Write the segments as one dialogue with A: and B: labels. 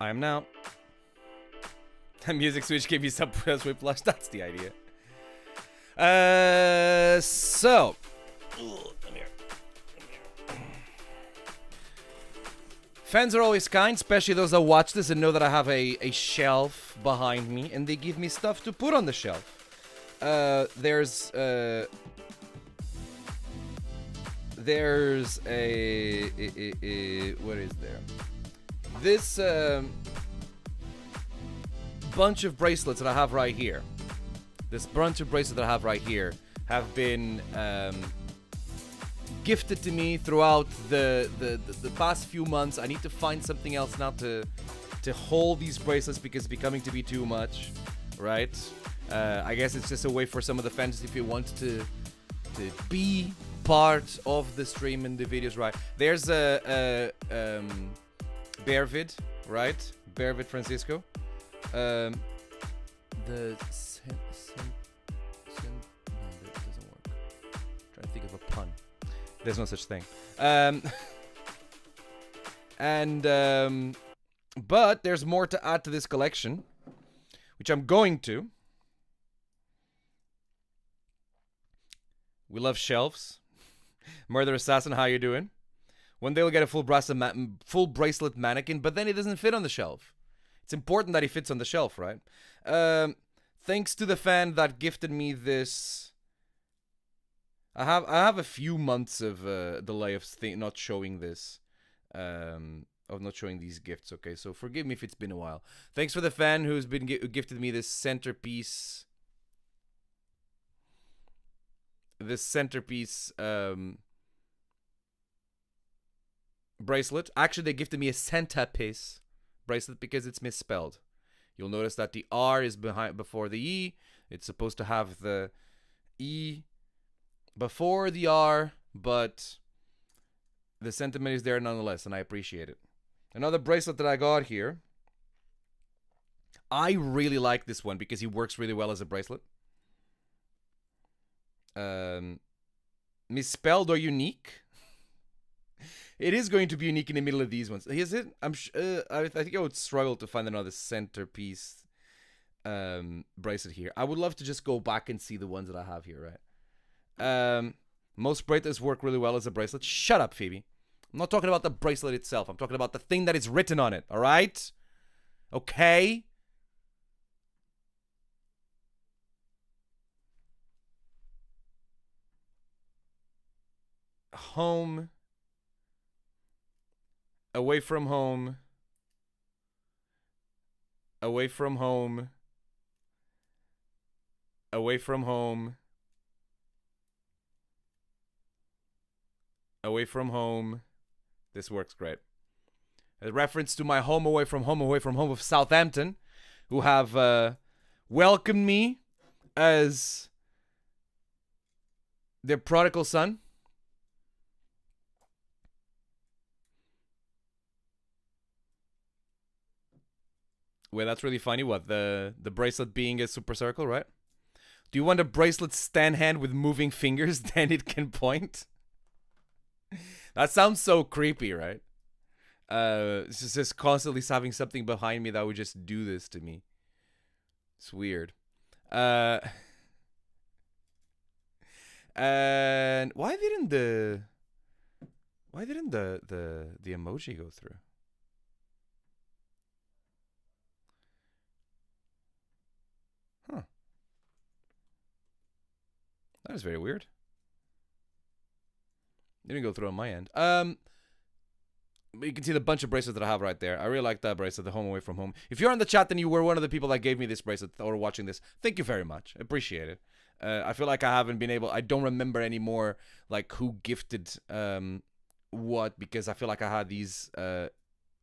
A: I am now. The music switch gave me some press whiplash. That's the idea. So. Come here. Fans are always kind, especially those that watch this and know that I have a shelf behind me, and they give me stuff to put on the shelf. There's a what is there? This bunch of bracelets that I have right here. This bunch of bracelets that I have right here have been gifted to me throughout the past few months. I need to find something else now to hold these bracelets because it's becoming to be too much, right? I guess it's just a way for some of the fans if you want to be part of the stream and the videos, right? There's a Bearvid, right? Bearvid Francisco. No, that doesn't work. I'm trying to think of a pun. There's no such thing. But there's more to add to this collection, which I'm going to. We love shelves. Murder Assassin, how you doing? One day we'll get a full bracelet mannequin, but then it doesn't fit on the shelf. It's important that he fits on the shelf, right? Thanks to the fan that gifted me this. I have a few months of delay of not showing this, of not showing these gifts. Okay, so forgive me if it's been a while. Thanks for the fan who gifted me this centerpiece. Bracelet. Actually, they gifted me a centerpiece bracelet because it's misspelled. You'll notice that the R is before the E. It's supposed to have the E before the R, but the sentiment is there nonetheless, and I appreciate it. Another bracelet that I got here. I really like this one because he works really well as a bracelet. Misspelled or unique? It is going to be unique in the middle of these ones. Is it? I think I would struggle to find another centerpiece bracelet here. I would love to just go back and see the ones that I have here, right? Most bracelets work really well as a bracelet. Shut up, Phoebe. I'm not talking about the bracelet itself. I'm talking about the thing that is written on it, all right? Okay? Home. Away from home. Away from home. Away from home. Away from home. This works great. A reference to my home away from home of Southampton, who have welcomed me as their prodigal son. Wait, that's really funny. What, the bracelet being a super circle, right? Do you want a bracelet stand hand with moving fingers? Then it can point. That sounds so creepy, right? It's just constantly having something behind me that would just do this to me. It's weird. And why didn't the emoji go through? Huh. That is very weird. Didn't go through on my end. But you can see the bunch of bracelets that I have right there. I really like that bracelet, the home away from home. If you're on the chat, then you were one of the people that gave me this bracelet or watching this. Thank you very much. Appreciate it. I feel like I haven't been able. I don't remember anymore like who gifted what, because I feel like I had these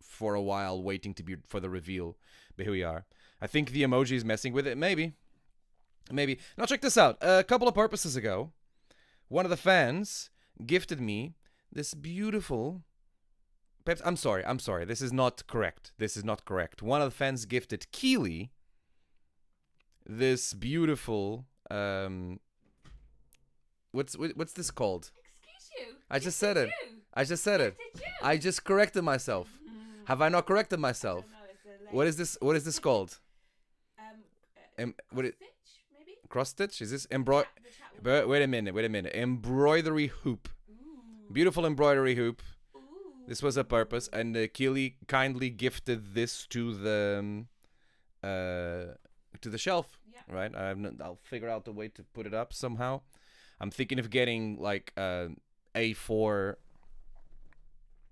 A: for a while waiting to be for the reveal. But here we are. I think the emoji is messing with it. Maybe. Now check this out. A couple of purposes ago, one of the fans gifted me this beautiful. I'm sorry. This is not correct. One of the fans gifted Keely this beautiful. What's this called?
B: Excuse you.
A: I just said it. I just corrected myself. Have I not corrected myself? What is this? What is this called? What is
B: Stitch, maybe?
A: cross stitch? Is this
B: Yeah,
A: embroidery?
B: the chat will-
A: Wait a minute. Wait a minute. Embroidery hoop.
B: Ooh.
A: Beautiful embroidery hoop.
B: Ooh.
A: This was a purpose, and Keely kindly gifted this to the shelf.
B: Yeah.
A: Right. I'll figure out the way to put it up somehow. I'm thinking of getting like A4.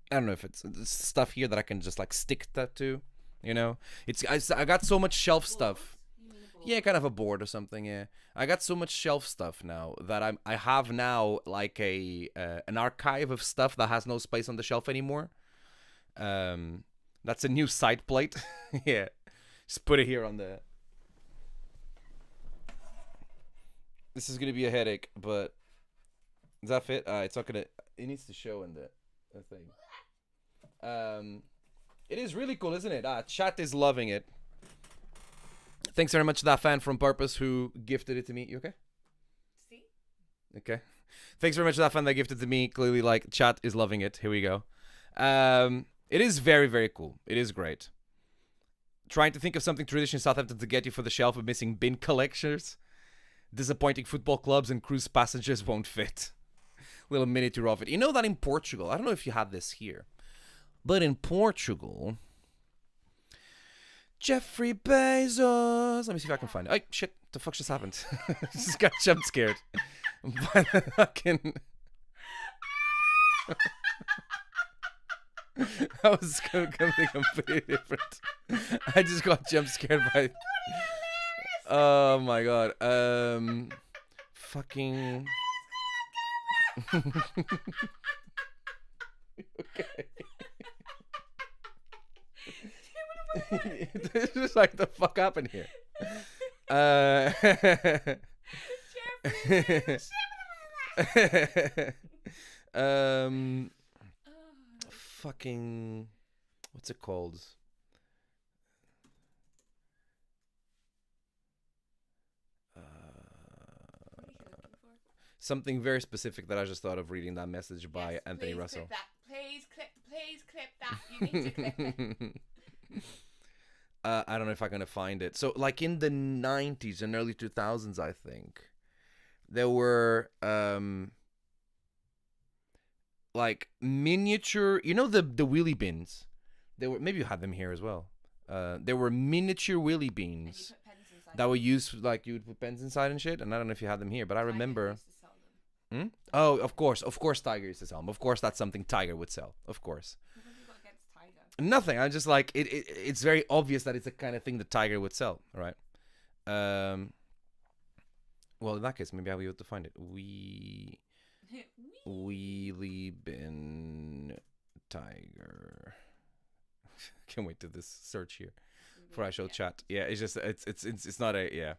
A: I don't know if it's stuff here that I can just like stick that to. You know, I got so much shelf stuff.
B: You mean a board?
A: Yeah, kind of a board or something. Yeah, I got so much shelf stuff now that I have now like an archive of stuff that has no space on the shelf anymore. That's a new side plate. Yeah, just put it here on the. This is gonna be a headache, but does that fit? It's not gonna. It needs to show in the thing. It is really cool, isn't it? Chat is loving it. Thanks very much to that fan from Purpose who gifted it to me. You okay?
B: See?
A: Okay. Thanks very much to that fan that gifted it to me. Clearly, like, chat is loving it. Here we go. It is very, very cool. It is great. Trying to think of something traditional in Southampton to get you for the shelf of missing bin collectors. Disappointing football clubs and cruise passengers won't fit. Little miniature of it. You know that in Portugal, I don't know if you have this here, but in Portugal, Jeffrey Bezos. Let me see if I can find it. Oh, shit. The fuck just happened? Just got jump scared. By the fucking... I was something completely different. I just got jump scared by... Oh my god. Fucking... Okay. This is like the fuck happened here. Fucking, what's it called? Something very specific that I just thought of reading that message by
B: Yes,
A: Anthony
B: please
A: Russell.
B: Clip that. Please clip that. You need to clip it.
A: I don't know if I'm gonna find it. So, like in the 90s and early 2000s, I think there were like miniature. You know the wheelie bins. They were, maybe you had them here as well. There were miniature wheelie
B: And you
A: beans
B: put pens inside.
A: that were used, like you would put pens inside and shit. And I don't know if you had them here, but I
B: Tiger
A: remember.
B: used to sell them.
A: Oh, of course, Tiger used to sell them. Of course, that's something Tiger would sell. Of course.
B: What have you got against Tiger?
A: Nothing. I'm just like it's very obvious that it's the kind of thing that Tiger would sell, right? Well, in that case, maybe I'll be able to find it. Wheelie bin Tiger. Can't wait to this search here before I show chat. Yeah, it's just it's not a yeah.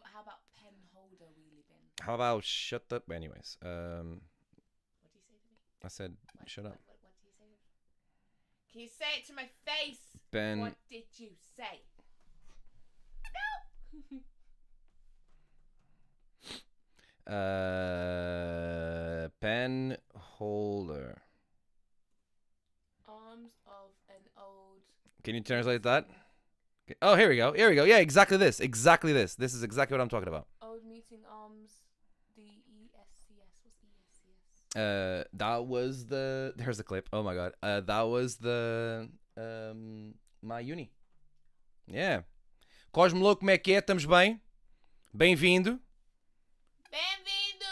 B: How about pen holder wheelie bin?
A: How about shut up? Anyways,
B: What do you say to me?
A: I said shut up.
B: What do you say? Can you say it to my face?
A: Ben.
B: What did you say?
A: Pen holder.
B: Arms of an old.
A: Can you translate that? Okay. Oh, here we go. Here we go. Yeah, exactly this. Exactly this. This is exactly what I'm talking about.
B: Old meeting arms. The ESCS. What's ESCS?
A: That was the. There's the clip. Oh my god. That was the. My uni. Yeah. Cosmo Louco, como é que é? Estamos bem? Bem-vindo.
B: Bem-vindo!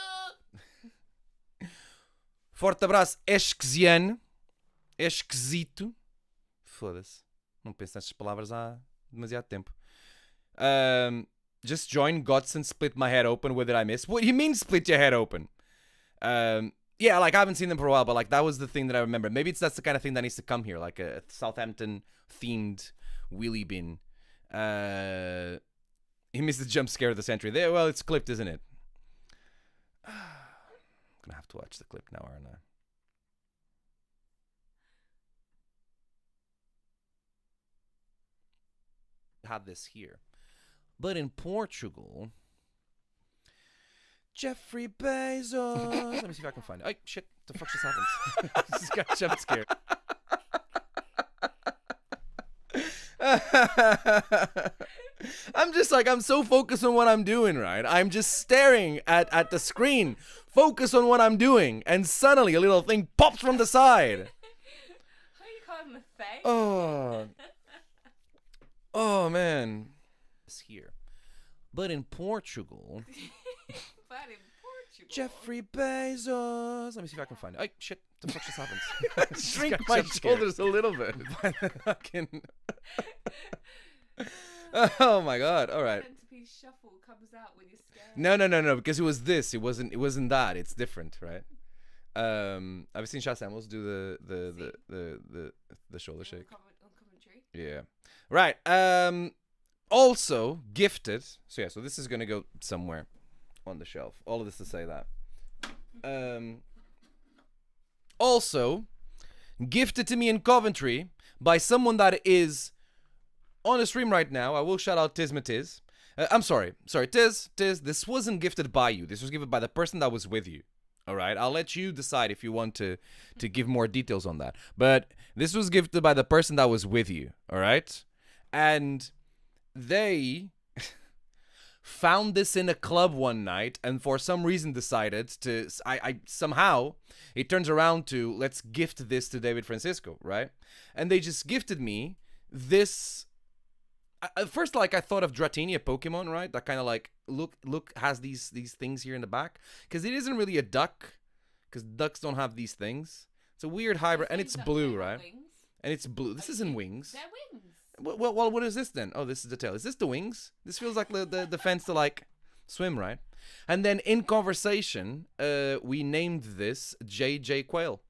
A: Forte abraço. É esquisiano. É esquisito. Foda-se. Não penso nestas palavras há demasiado tempo. Just join Godson split my head open. What did I miss? What do you mean split your head open? Yeah, like I haven't seen them for a while, but like that was the thing that I remember. Maybe that's the kind of thing that needs to come here, like a Southampton themed wheelie bin. He missed the jump scare of the century. There, well, it's clipped, isn't it? I'm gonna have to watch the clip now, aren't I? Had this here, but in Portugal, Jeffrey Bezos. Let me see if I can find it. Oh shit! The fuck just happened? Just got jump scared. I'm just like, I'm so focused on what I'm doing, right? I'm just staring at the screen, focus on what I'm doing, and suddenly a little thing pops from the side.
B: How you call him a thing?
A: Oh man. It's here. But in Portugal,
B: But in Portugal.
A: Jeffrey Bezos. Let me see if I can find it. Oh, shit. The fuck just happened? Shrink
C: got
A: my
C: jump scared.
A: shoulders a little bit. Fucking. Oh my god. All right.
B: Centipede shuffle comes out when you're scared.
A: No. Because it was this. It wasn't that. It's different, right? I've seen Shah Samuels do the shoulder shake.
B: On commentary.
A: Yeah. Right. Also gifted. So yeah. So this is gonna go somewhere on the shelf. All of this to say that. Also gifted to me in Coventry by someone that is on the stream right now. I will shout out Tiz Matiz. I'm sorry, Tiz. This wasn't gifted by you. This was given by the person that was with you. All right. I'll let you decide if you want to give more details on that. But this was gifted by the person that was with you. All right. And they found this in a club one night and for some reason decided to I somehow it turns around to let's gift this to David Francisco, right? And they just gifted me this. At first, like, I thought of Dratini, a Pokemon, right? That kind of like look has these things here in the back, because it isn't really a duck, because ducks don't have these things. It's a weird hybrid, and it's blue, right?
B: Wings.
A: And it's blue. This isn't wings.
B: They're wings.
A: Well, what is this then? Oh, this is the tail. Is this the wings? This feels like the defense to like swim, right? And then in conversation, we named this JJ Quail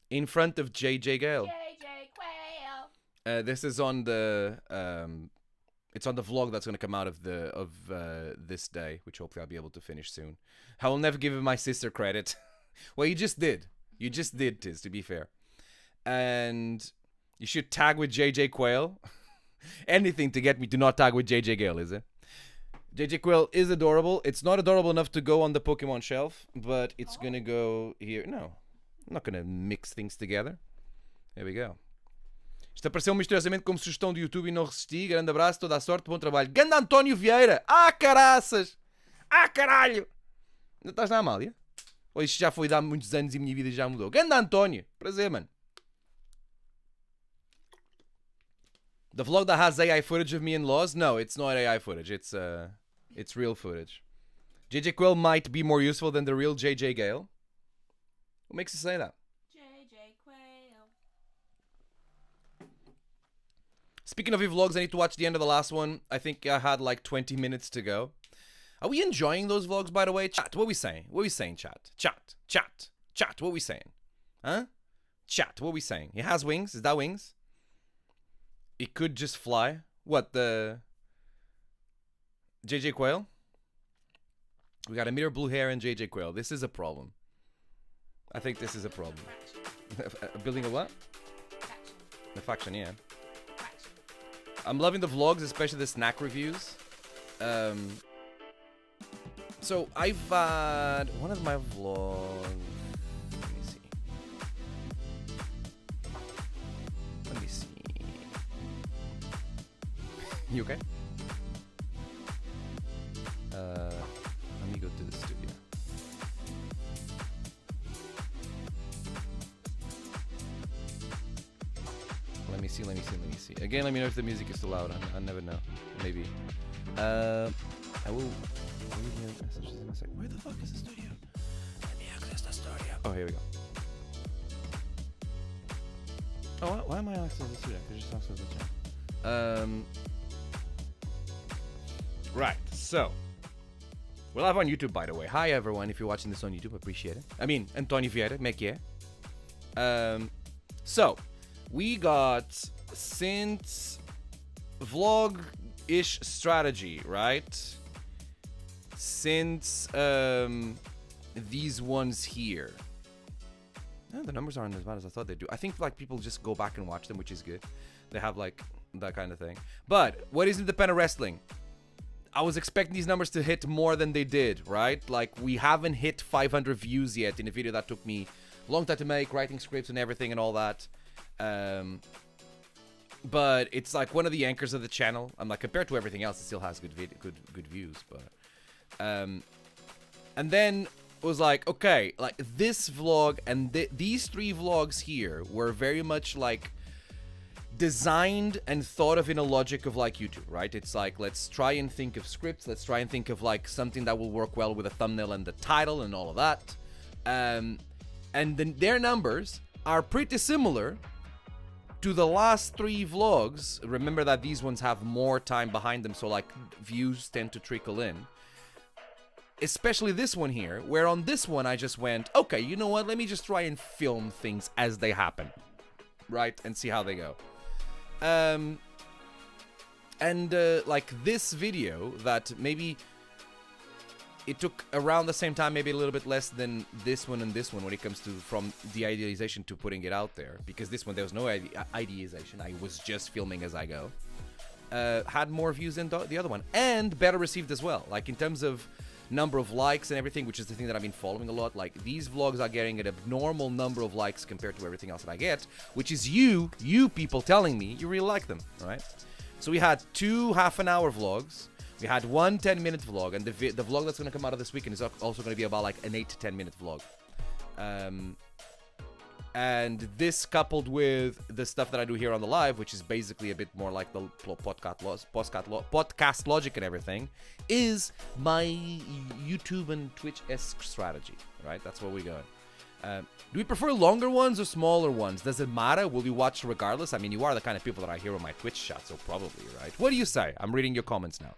A: in front of JJ Gale.
B: JJ Quail.
A: This is on the it's on the vlog that's gonna come out of this day, which hopefully I'll be able to finish soon. I will never give my sister credit. Well, you just did. You just did, Tiz, to be fair. And you should tag with JJ Quail. Anything to get me to not tag with JJ Gale, is it? JJ Quail is adorable. It's not adorable enough to go on the Pokemon shelf, but it's gonna go here. No, I'm not gonna mix things together. There we go. Isto apareceu misteriosamente como sugestão do YouTube e não resisti. Grande abraço, toda a sorte, bom trabalho. Ganda António Vieira! Ah, caraças! Ah, caralho! Ainda estás na Amália? Ou isto já foi de há muitos anos e a minha vida já mudou? Ganda António! Prazer, mano. The vlog that has AI footage of me in laws? No, it's not AI footage. It's real footage. JJ Quill might be more useful than the real JJ Gale. What makes you say that?
B: JJ Quail.
A: Speaking of vlogs, I need to watch the end of the last one. I think I had like 20 minutes to go. Are we enjoying those vlogs, by the way? Chat, what are we saying? What are we saying, chat? Chat, what are we saying? Huh? Chat, what are we saying? It has wings? Is that wings? It could just fly. What, the JJ Quail? We got a mirror blue hair and JJ Quail. This is a problem. I think this is a problem. Building a what?
B: Faction.
A: The faction, yeah.
B: Faction.
A: I'm loving the vlogs, especially the snack reviews. So I've had one of my vlogs. Let me see. You okay? Let me go to the studio. Let me see. Again, let me know if the music is too loud. I never know. Maybe. I will. Where the fuck is the studio? Let me access the studio. Oh, here we go. Oh, why am I accessing the studio? I could just access the chat. Right, so we'll have on YouTube, by the way. Hi everyone, if you're watching this on YouTube, appreciate it. I mean, António Vieira, make yeah. So we got since vlog-ish strategy, right? Since these ones here. No, the numbers aren't as bad as I thought they'd do. I think like people just go back and watch them, which is good. They have like that kind of thing. But what is independent wrestling? I was expecting these numbers to hit more than they did, right? Like we haven't hit 500 views yet in a video that took me a long time to make, writing scripts and everything and all that. but it's like one of the anchors of the channel. I'm like, compared to everything else, it still has good views. But and then it was like, okay, like this vlog and these 3 vlogs here were very much like designed and thought of in a logic of like YouTube, right? It's like, let's try and think of scripts. Let's try and think of like something that will work well with a thumbnail and the title and all of that. And then their numbers are pretty similar to the last 3 vlogs. Remember that these ones have more time behind them, so like views tend to trickle in. Especially this one here, where on this one I just went, okay, you know what? Let me just try and film things as they happen, right? And see how they go. Like this video that maybe it took around the same time, maybe a little bit less than this one and this one when it comes to from the idealization to putting it out there, because this one there was no idealization. I was just filming as I go. Had more views than the other one, and better received as well. Like in terms of number of likes and everything, which is the thing that I've been following a lot. Like these vlogs are getting an abnormal number of likes compared to everything else that I get, which is you people telling me you really like them, right? So we had 2 half-an-hour vlogs. We had 1 10-minute vlog, and the vlog that's going to come out of this weekend is also going to be about like an 8 to 10-minute vlog. And this coupled with the stuff that I do here on the live, which is basically a bit more like the podcast logic and everything, is my YouTube and Twitch-esque strategy, right? That's where we're going. Do we prefer longer ones or smaller ones? Does it matter? Will you watch regardless? I mean, you are the kind of people that I hear on my Twitch chat, so probably, right? What do you say? I'm reading your comments now.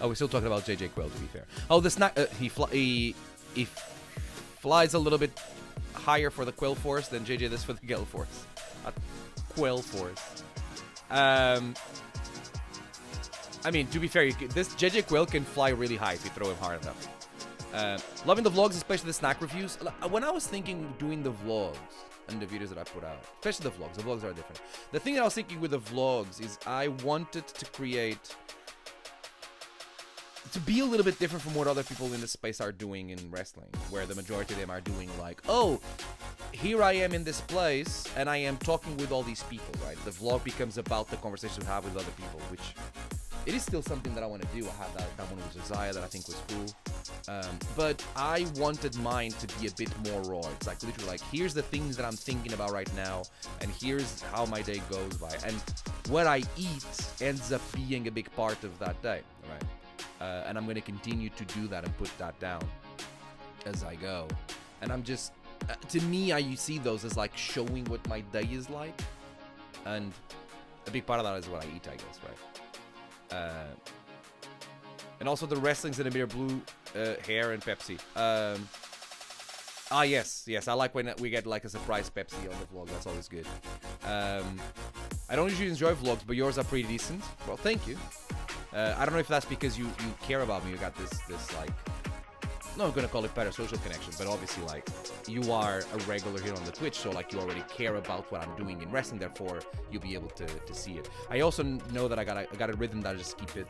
A: Oh, we're still talking about JJ Quill, to be fair. Oh, the snack, he flies a little bit higher for the Quill Force than JJ this for the Gale Force. Quill Force. I mean, to be fair, this JJ Quill can fly really high if you throw him hard enough. Loving the vlogs, especially the snack reviews. When I was thinking doing the vlogs and the videos that I put out, especially the vlogs are different. The thing that I was thinking with the vlogs is I wanted to be a little bit different from what other people in this space are doing in wrestling, where the majority of them are doing like, oh, here I am in this place and I am talking with all these people, right? The vlog becomes about the conversations we have with other people, which it is still something that I want to do. I had that one with Josiah that I think was cool. But I wanted mine to be a bit more raw. It's like literally like, here's the things that I'm thinking about right now, and here's how my day goes by. And what I eat ends up being a big part of that day, right? And I'm going to continue to do that and put that down as I go. And I'm just, to me, you see those as like showing what my day is like. And a big part of that is what I eat, I guess, right? And also the wrestling's in a mere blue hair and Pepsi. Yes, I like when we get like a surprise Pepsi on the vlog. That's always good. I don't usually enjoy vlogs, but yours are pretty decent. Well, thank you. I don't know if that's because you care about me. You got this like, I'm not gonna call it parasocial connection, but obviously like you are a regular here on the Twitch, so like you already care about what I'm doing in wrestling, therefore you'll be able to see it. I also know that I got a rhythm that I just keep it.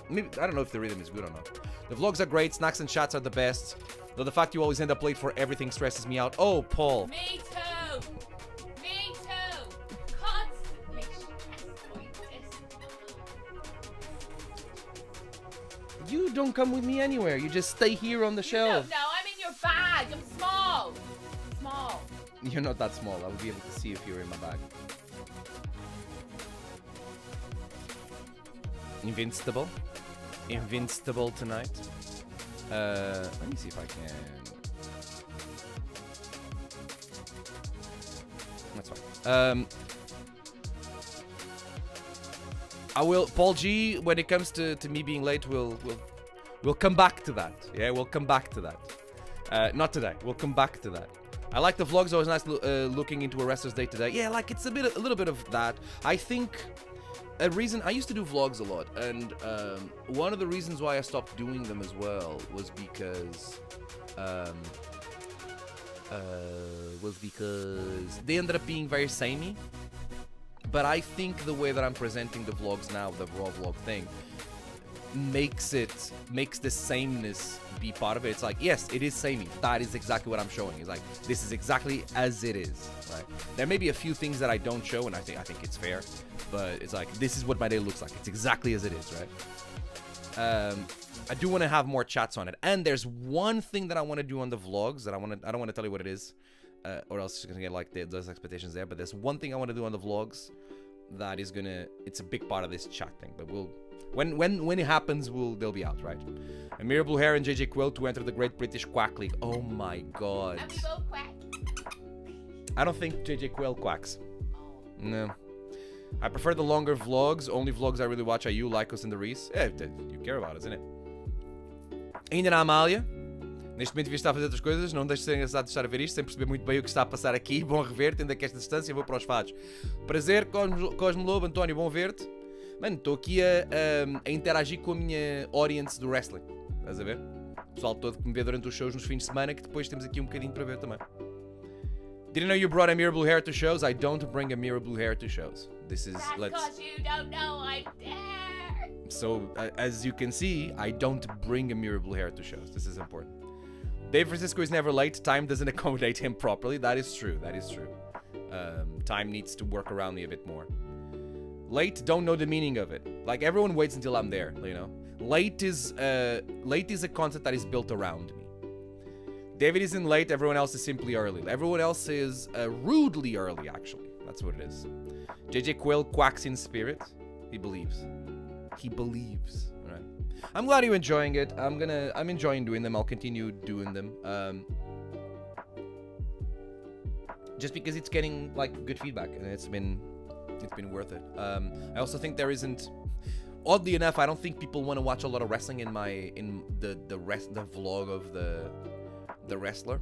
A: Maybe, I don't know if the rhythm is good or not. The vlogs are great, snacks and chats are the best. Though the fact you always end up late for everything stresses me out. Oh, Paul.
B: Me too. Me too. Constantly
A: You don't come with me anywhere. You just stay here on the shelf.
B: No, I'm in your bag. I'm small. Small.
A: You're not that small. I would be able to see if you're in my bag. Invincible. Invincible tonight. Let me see if I can. That's fine. I will, Paul G. When it comes to me being late, we'll come back to that. Yeah, we'll come back to that. Not today. We'll come back to that. I like the vlogs. Always nice looking into a wrestler's day today. Yeah, like it's a little bit of that. I think a reason I used to do vlogs a lot, and one of the reasons why I stopped doing them as well was because they ended up being very samey. But I think the way that I'm presenting the vlogs now, the raw vlog thing, makes the sameness be part of it. It's like, yes, it is samey. That is exactly what I'm showing. It's like, this is exactly as it is, right? There may be a few things that I don't show, and I think it's fair, but it's like, this is what my day looks like. It's exactly as it is, right? I do want to have more chats on it, and there's one thing that I want to do on the vlogs that I don't want to tell you what it is, or else it's gonna get like those expectations there. But there's one thing I want to do on the vlogs that is it's a big part of this chat thing. But when it happens, they'll be out, right? Amira Blue Hair and JJ Quill to enter the Great British Quack League. Oh my god.
B: And we both quack.
A: I don't think JJ Quill quacks.
B: Oh.
A: No. I prefer the longer vlogs. Only vlogs I really watch are you, Lycos, and the Reese. É, you care about us, isn't it? Ainda na Amália. Neste momento devia estar a fazer outras coisas. Não deixe de ser engraçado de estar a ver isto sem perceber muito bem o que está a passar aqui. Bom rever-te, ainda que esta distância vou para os fados. Prazer, Cosmo Lobo, António, bom ver-te. Mano, estou aqui a interagir com a minha audience do wrestling. Estás a ver? O pessoal todo que me vê durante os shows nos fins de semana, que depois temos aqui um bocadinho para ver também. Didn't know you brought Amira Blue Hair to shows. I don't bring Amira Blue Hair to shows. This is
B: That's because you don't know I'm there.
A: So, as you can see, I don't bring Amira Blue Hair to shows. This is important. Dave Francisco is never late. Time doesn't accommodate him properly. That is true. That is true. Time needs to work around me a bit more. Late, don't know the meaning of it. Like, everyone waits until I'm there, you know? Late is a concept that is built around me. David isn't late, everyone else is simply early. Everyone else is rudely early, actually. That's what it is. JJ Quill quacks in spirit. He believes. He believes. Alright. I'm glad you're enjoying it. I'm enjoying doing them. I'll continue doing them. Just because it's getting, like, good feedback. And it's been worth it. I also think there isn't... Oddly enough, I don't think people want to watch a lot of wrestling in the vlog of the wrestler.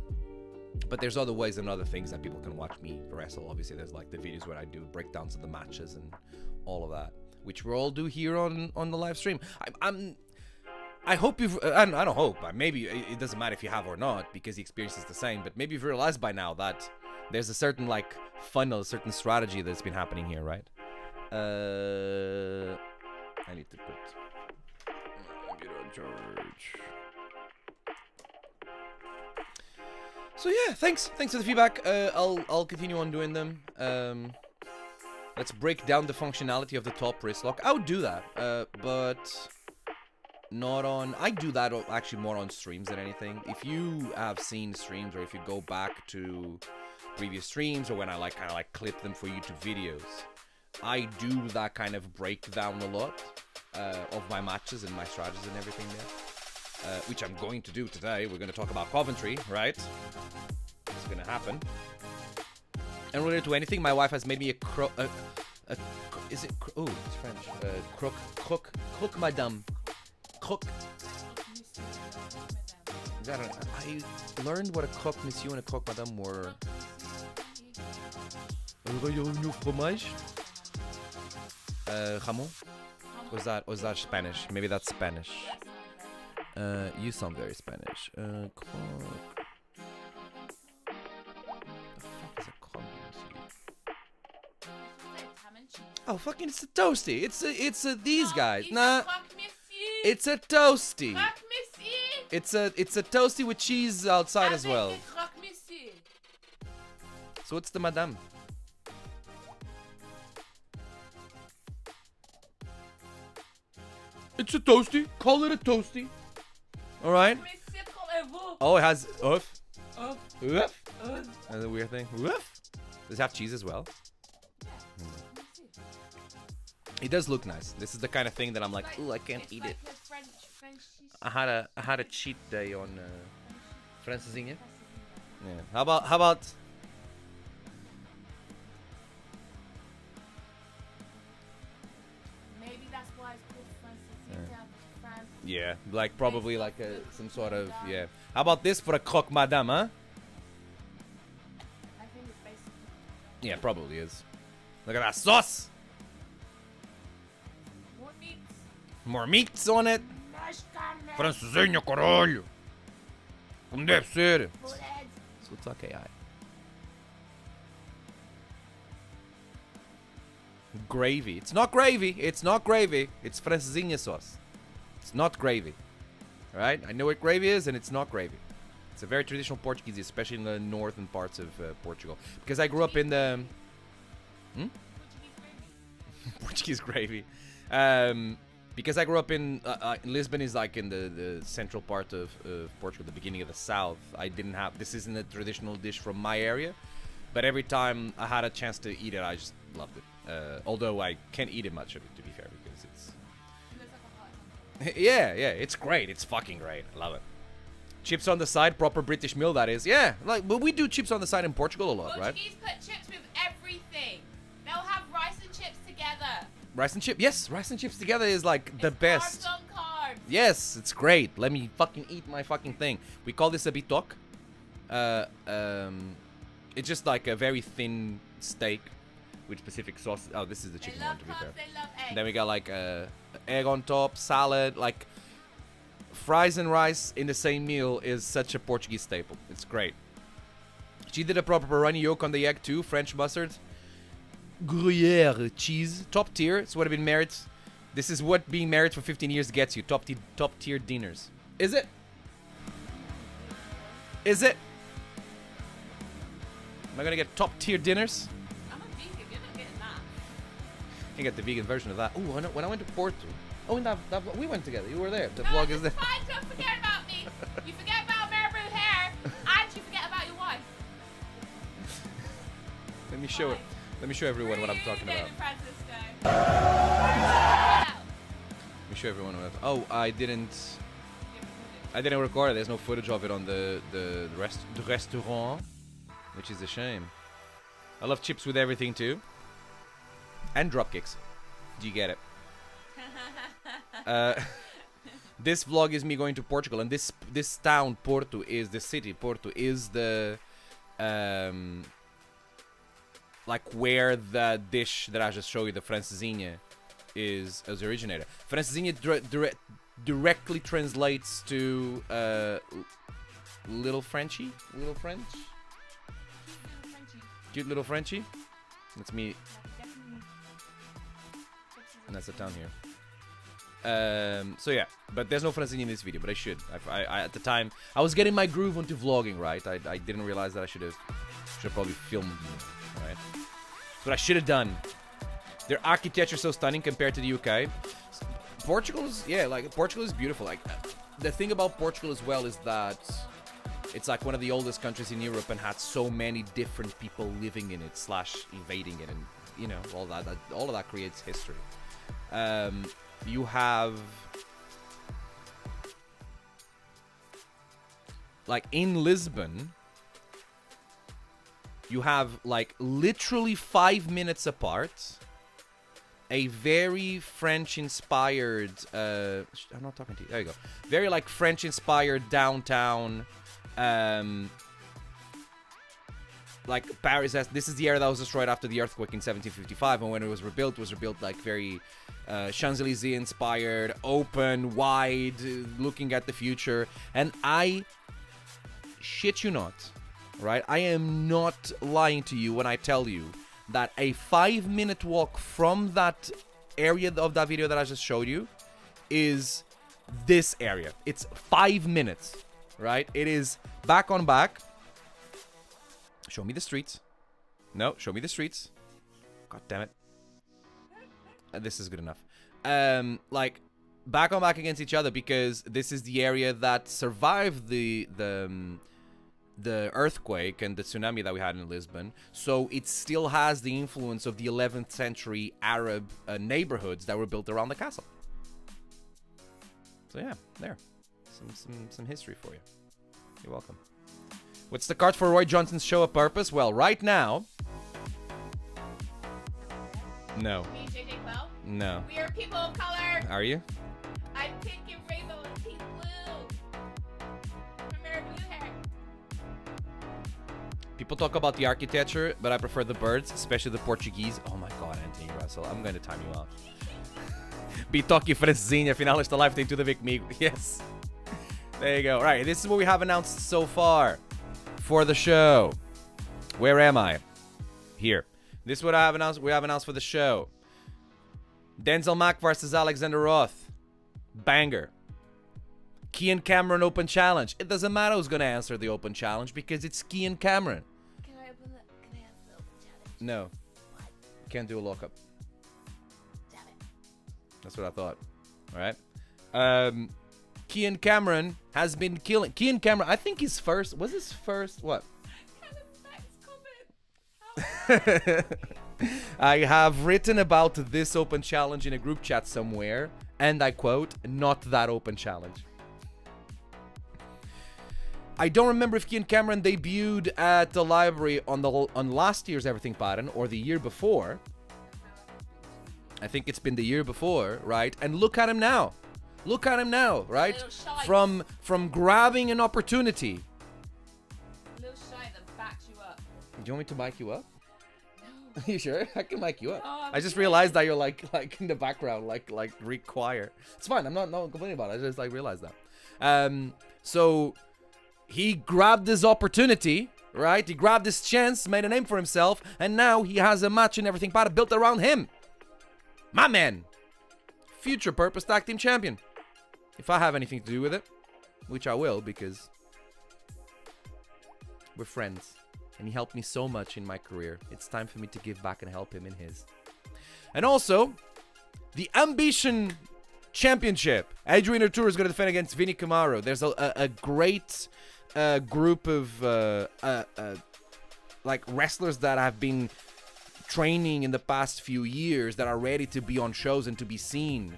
A: But there's other ways and other things that people can watch me wrestle. Obviously, there's like the videos where I do breakdowns of the matches and all of that, which we'll all do here on the live stream. I hope you've... I don't hope. Maybe it doesn't matter if you have or not, because the experience is the same. But maybe you've realized by now that there's a certain like funnel, a certain strategy that's been happening here, right? I need to put... Get on charge. So yeah, thanks for the feedback. I'll continue on doing them. Let's break down the functionality of the top wrist lock. I would do that, but not on... I do that actually more on streams than anything. If you have seen streams, or if you go back to previous streams, or when I kind of clip them for YouTube videos, I do that kind of breakdown a lot of my matches and my strategies and everything there. Which I'm going to do today. We're going to talk about Coventry, right? It's going to happen. And related to anything, my wife has made me is it... Oh, it's French. Croque madame. Croque... I learned what a croque monsieur and a croque madame were. Fromage? Ramon? Was that Spanish? Maybe that's Spanish. You sound very Spanish. Croque... The fuck is a croque monsieur? Oh, fucking, it's a toasty. It's a these guys. Nah, it's a toasty. It's a toasty with cheese outside as well. So what's the madame? It's a toasty. Call it a toasty. All right. Oh, it has oof. Oof. That's a weird thing. Oof. Does it have cheese as well? It does look nice. This is the kind of thing that I'm like, ooh, I can't eat it. I had a cheat day on francesinha. Yeah. How about?
B: Maybe that's why it's called francesinha. France.
A: Yeah, like probably like some sort of yeah. How about this for a croque madame, huh?
B: I think it's basically.
A: Yeah, probably is. Look at that sauce.
B: More meats.
A: More meats on it. Francesinha, caralho. Como deve ser. So it's okay, Gravy. It's not gravy. It's not gravy. It's francesinha sauce. It's not gravy. All right? I know what gravy is, and it's not gravy. It's a very traditional Portuguese, especially in the northern parts of Portugal. Because I grew up in the... Portuguese gravy. Because I grew up in Lisbon is like in the central part of Portugal, the beginning of the south. I didn't have, this isn't a traditional dish from my area, but every time I had a chance to eat it, I just loved it. Although I can't eat it much of it, to be fair, because it's... yeah, it's great. It's fucking great. I love it. Chips on the side, proper British meal, that is. Yeah, like, but we do chips on the side in Portugal a lot, right?
B: Portuguese put chips with everything. They'll have rice and chips together.
A: Rice and chips, yes, rice and chips together is like the best.
B: Carbs on carbs.
A: Yes, it's great. Let me fucking eat my fucking thing. We call this a bitoque. It's just like a very thin steak with specific sauce. Oh, this is the chicken one, to be fair.
B: They love eggs.
A: Then we got like egg on top, salad, like fries and rice in the same meal is such a Portuguese staple. It's great. She did a proper runny yolk on the egg too, French mustard. Gruyere cheese, top tier. It's what I've been married. This is what being married for 15 years gets you. Top tier dinners. Is it? Is it? Am I gonna get top tier dinners?
B: I'm a vegan. You're not getting that.
A: I can get the vegan version of that. Oh, when I went to Porto. Oh, and that we vlog together. You were there. The
B: No,
A: vlog
B: it's
A: is there.
B: fine. Don't forget about me. You forget about Marabou hair, and you forget about your wife.
A: Let me show it. Let me show everyone what I'm talking about.
B: David Francisco.
A: Let me show everyone what. Oh, I didn't record it. There's no footage of it on the restaurant, which is a shame. I love chips with everything too, and dropkicks. Do you get it? This vlog is me going to Portugal, and this town Porto is the city. Porto is the like where the dish that I just showed you, the francesinha, is originated. Francesinha directly translates to little Frenchy, little French, cute little Frenchy. That's me, and that's the town here. So yeah, but there's no francesinha in this video, but I should. I at the time I was getting my groove onto vlogging, right? I didn't realize that I should have probably filmed more, right? That's what I should have done. Their architecture is so stunning compared to the UK. Portugal is, yeah, like Portugal is beautiful. Like the thing about Portugal as well is that it's like one of the oldest countries in Europe and had so many different people living in it / invading it, and you know all of that creates history. You have like in Lisbon, you have like literally 5 minutes apart a very French-inspired I'm not talking to you. There you go. Very like French-inspired downtown. Like Paris has, this is the area that was destroyed after the earthquake in 1755, and when it was rebuilt like very Champs-Élysées inspired, open, wide, looking at the future. And I shit you not, right? I am not lying to you when I tell you that a 5-minute walk from that area of that video that I just showed you is this area. It's 5 minutes, right? It is back on back. Show me the streets. No, show me the streets. God damn it. This is good enough. Like back on back against each other, because this is the area that survived the earthquake and the tsunami that we had in Lisbon. So it still has the influence of the 11th century Arab neighborhoods that were built around the castle. So yeah, there. Some history for you. You're welcome. What's the card for Roy Johnson's show of purpose? Well, right now... No.
B: Me, JJ Bell.
A: No.
B: We are people of color.
A: Are you?
B: I'm pink and rainbow and pink blue. I'm Marabou hair.
A: People talk about the architecture, but I prefer the birds, especially the Portuguese. Oh my god, Anthony Russell. I'm going to time you out. Bitoque francesinha, afinal esta live tem tudo a ver comigo. Yes. There you go. Right, this is what we have announced so far for the show. Where am I? Here. This is what I have announced. We have announced for the show. Denzel Mack versus Alexander Roth. Banger. Kian Cameron Open Challenge. It doesn't matter who's gonna answer the Open Challenge because it's Kian Cameron.
B: Can I answer the open challenge?
A: No,
B: What?
A: can't do a lockup.
B: Damn it.
A: That's what I thought. All right. Kian Cameron has been killing. Kian Cameron, I think his first was his first what? I have written about this Open Challenge in a group chat somewhere, and I quote, "Not that Open Challenge." I don't remember if Kian Cameron debuted at the library on last year's Everything Pattern or the year before. I think it's been the year before, right? And look at him now. Look at him now, right? From grabbing an opportunity.
B: A little shy that backs you up.
A: Do you want me to mic you up?
B: No.
A: You sure? I can mic you up.
B: No, I'm
A: I just
B: kidding.
A: realized that you're like in the background, like Greek choir. It's fine. I'm not complaining about it. I just realized that. So he grabbed this opportunity, right? He grabbed this chance, made a name for himself, and now he has a match and everything built around him. My man, future Purpose Tag Team Champion. If I have anything to do with it, which I will because we're friends. And he helped me so much in my career. It's time for me to give back and help him in his. And also, the Ambition Championship. Adrian Arturo is going to defend against Vinny Camaro. There's a great group of like wrestlers that have been training in the past few years that are ready to be on shows and to be seen.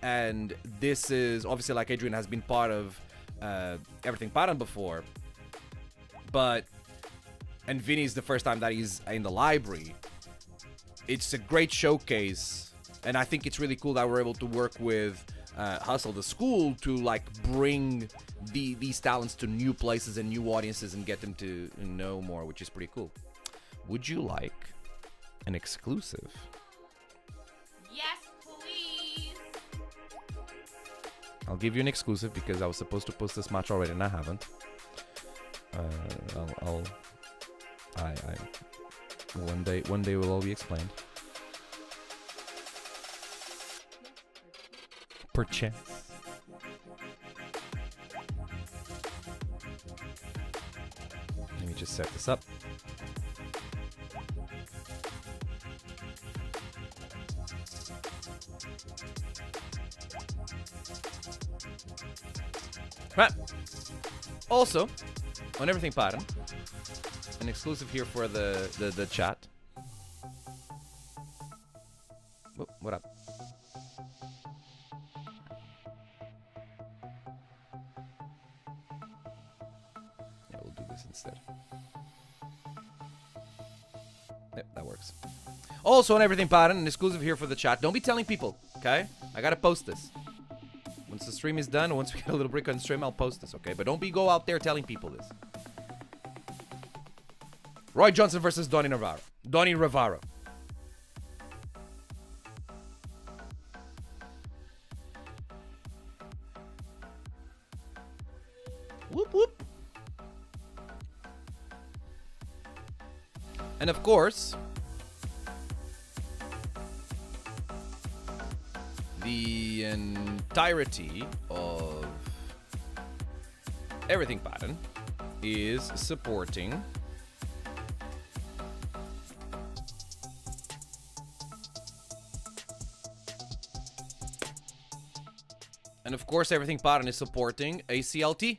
A: And this is obviously, like, Adrian has been part of Everything Pattern before. And Vinny's the first time that he's in the library. It's a great showcase. And I think it's really cool that we're able to work with Hustle the School to, like, bring these talents to new places and new audiences and get them to know more, which is pretty cool. Would you like an exclusive?
B: Yes, please.
A: I'll give you an exclusive because I was supposed to post this match already and I haven't. One day will all be explained. Perchance. Let me just set this up. Right. Also, on Everything Pattern, an exclusive here for the chat. Whoop, what up? Yeah, we'll do this instead. Yep, that works. Also on Everything Pattern, an exclusive here for the chat. Don't be telling people, okay? I gotta post this. Once the stream is done, once we get a little break on the stream, I'll post this, okay? But don't go out there telling people this. Roy Johnson versus Donnie Rivaro. Donnie Rivaro. Whoop, whoop. And of course, the entirety of Everything Pattern is supporting Everything Pattern is supporting ACLT,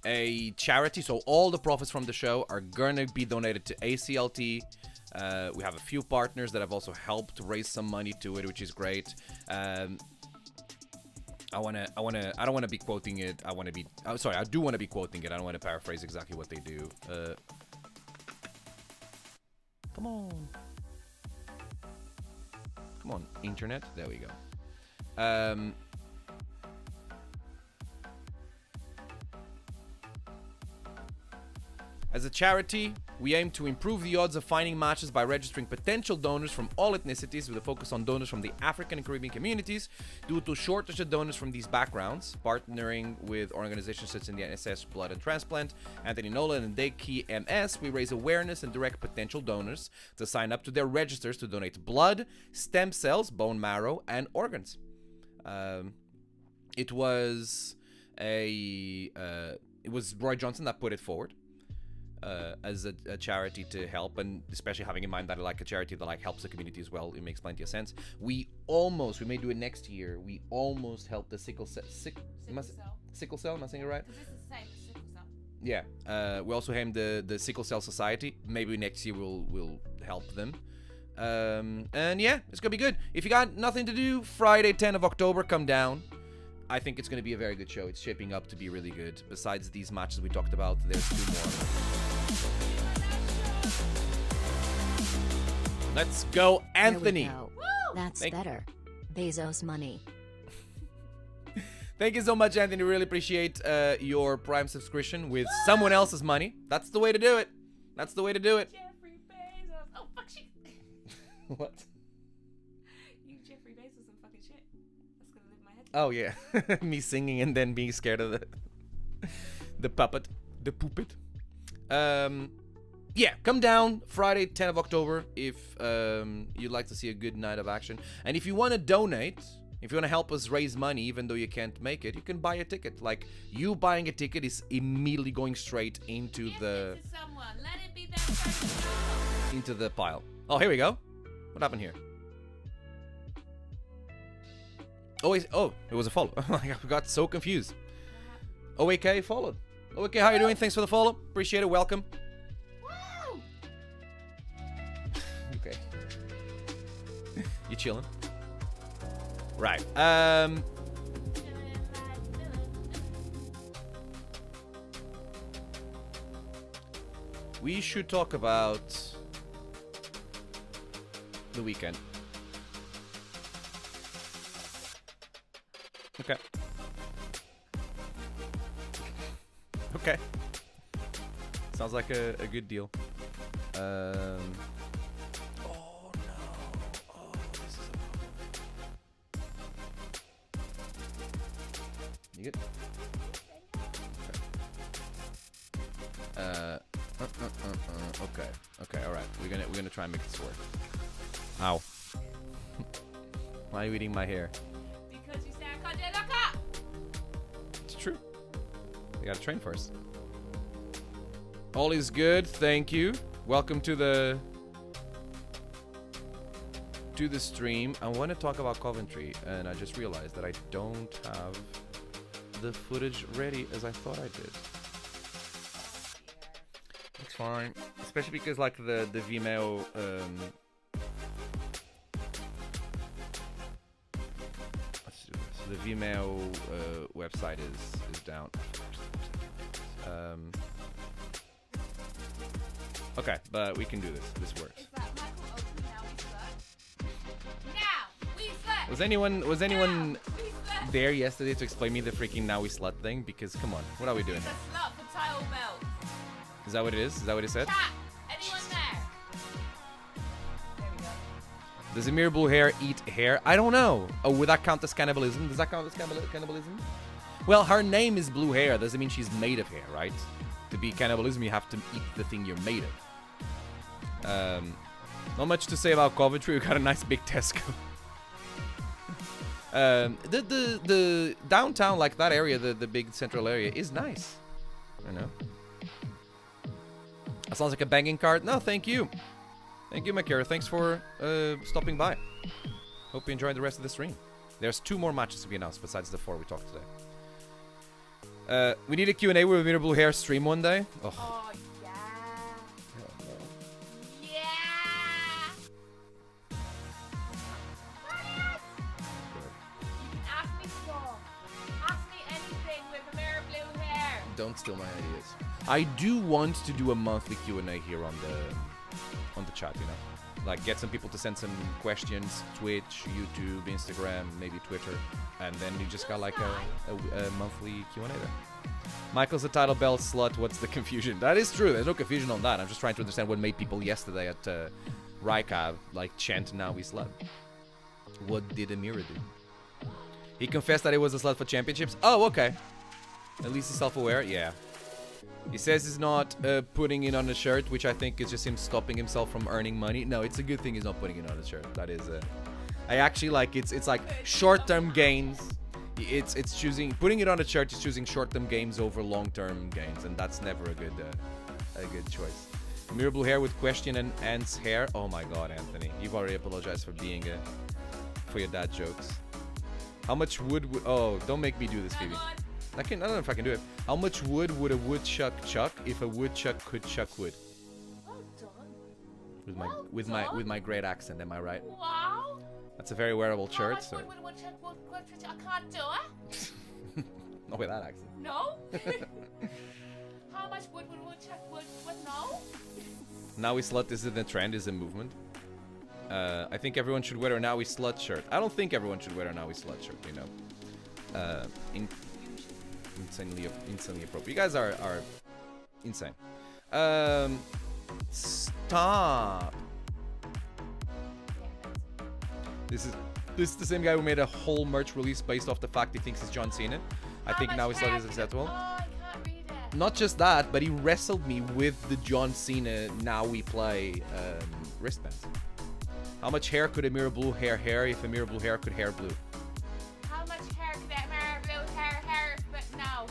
A: a charity. So all the profits from the show are gonna be donated to ACLT. We have a few partners that have also helped raise some money to it, which is great. I don't want to be quoting it. I do want to be quoting it. I don't want to paraphrase exactly what they do. Come on, internet. There we go. As a charity, we aim to improve the odds of finding matches by registering potential donors from all ethnicities with a focus on donors from the African and Caribbean communities due to shortage of donors from these backgrounds. Partnering with organizations such as the NSS Blood and Transplant, Anthony Nolan and Daykey MS, we raise awareness and direct potential donors to sign up to their registers to donate blood, stem cells, bone marrow, and organs. It was it was Roy Johnson that put it forward as a charity to help, and especially having in mind that I like a charity that like helps the community as well. It makes plenty of sense. We may do it next year. We almost helped the sickle cell. Sickle cell. Am I saying it right?
B: Because this is the same as sickle cell.
A: Yeah. We also have the Sickle Cell Society. Maybe next year we'll help them. And yeah, it's gonna be good. If you got nothing to do, Friday 10 of October, come down. I think it's gonna be a very good show. It's shaping up to be really good. Besides these matches we talked about, there's 2 more. Let's go, Anthony.
C: There we go. That's
A: Thank-
C: better. Bezos money.
A: Thank you so much, Anthony. Really appreciate your Prime subscription with someone else's money. That's the way to do it. That's the way to do it.
B: Jeffrey Bezos. Oh, fuck shit.
A: What?
B: You Jeffrey Bezos and fucking shit. That's gonna live in my head.
A: Oh yeah, me singing and then being scared of the puppet, the puppet. Yeah, come down Friday 10 of October if you'd like to see a good night of action. And if you want to donate, if you want to help us raise money even though you can't make it, you can buy a ticket. Like, you buying a ticket is immediately going straight into
B: Give
A: the
B: it to someone. Let it be that person.
A: into the pile. Oh, here we go. What happened here? Oh, it was a follow. I got so confused. OAK followed. OAK, how you doing? Thanks for the follow. Appreciate it. Welcome.
B: Woo!
A: Okay. You chilling? Right. We should talk about the weekend. Okay. Okay. Sounds like a good deal. Oh no. Oh, this is a You good? Okay. Okay. All right. We're gonna try and make this work. Ow. Why are you eating my hair?
B: Because you say I can't do it. Look up!
A: It's true. You gotta train first. All is good. Thank you. Welcome to the stream. I want to talk about Coventry, and I just realized that I don't have the footage ready as I thought I did. It's fine, especially because like the Vimeo let's do this. The Vimeo website is down. Okay, but we can do this. This works.
B: Is that Michael Oakley now we slut? Now we slut!
A: Was anyone
B: Now we slut!
A: there yesterday to explain me the freaking now we slut thing? Because come on, what are we doing
B: It's
A: here?
B: a slut for title belt.
A: Is that what it is? Is that what it said?
B: Chat! Anyone there? There we go.
A: Does Emir Blue Hair eat hair? I don't know. Oh, would that count as cannibalism? Does that count as cannibalism? Well, her name is Blue Hair. Doesn't mean she's made of hair, right? To be cannibalism, you have to eat the thing you're made of. Not much to say about Coventry. We got a nice big Tesco. The downtown, like that area, the big central area, is nice. I know. That sounds like a banging cart. No, thank you. Thank you, Makara. Thanks for stopping by. Hope you enjoyed the rest of the stream. There's 2 more matches to be announced besides the 4 we talked today. We need a Q&A with Emir Blue Hair stream one day. Oh.
B: Oh, yeah.
A: Hell no.
B: Yeah! You can ask me stuff. Ask me anything with Amira Blue Hair.
A: Don't steal my ideas. I do want to do a monthly Q&A here on the chat, you know. Like, get some people to send some questions, Twitch, YouTube, Instagram, maybe Twitter, and then you just got like a monthly Q&A there. Michael's a title belt slut, what's the confusion? That is true, there's no confusion on that. I'm just trying to understand what made people yesterday at Rykav, like, chant now we slut. What did Amira do? He confessed that he was a slut for championships? Oh, okay. At least he's self-aware, yeah. He says he's not putting it on a shirt, which I think is just him stopping himself from earning money. No, it's a good thing he's not putting it on a shirt. That is I actually like it's like short-term gains. It's choosing, putting it on a chart is choosing short-term gains over long-term gains, and that's never a good choice. Mirror blue hair with question and ants hair. Oh my god, Anthony, you've already apologized for being for your dad jokes. How much wood? Oh, don't make me do this, Phoebe. I don't know if I can do it. How much wood would a woodchuck chuck if a woodchuck could chuck wood?
B: Well done.
A: With my great accent, am I right?
B: Wow.
A: That's a very wearable
B: How
A: shirt.
B: much
A: So.
B: wood would a woodchuck I can't do it.
A: Not with that accent.
B: No. How much wood would a woodchuck would no?
A: Now we slut isn't a trend, is a movement. I think everyone should wear a now we slut shirt. I don't think everyone should wear a now we slut shirt, you know. Insanely appropriate. You guys are insane. Stop. This is the same guy who made a whole merch release based off the fact he thinks it's John Cena. I think now his love is acceptable.
B: Oh, I can't read it.
A: Not just that, but he wrestled me with the John Cena Now We Play wristbands. How much hair could a mirror blue hair if a mirror blue hair could hair blue?
B: How much hair could that mirror blue hair but no.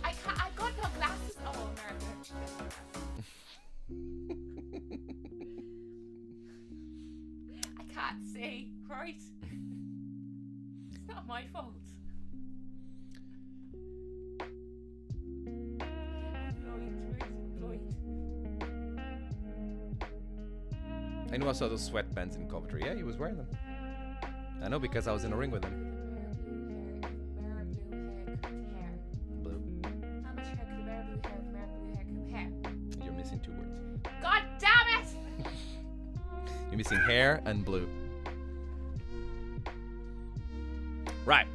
B: I got no glasses. Oh, America. I can't see. Right. It's not my fault.
A: I knew I saw those sweatbands in Coventry. Yeah, he was wearing them. I know because I was in a ring with him. Blue.
B: How much hair could a mirror blue hair
A: You're missing 2 words.
B: God damn it!
A: You're missing hair and blue. Right.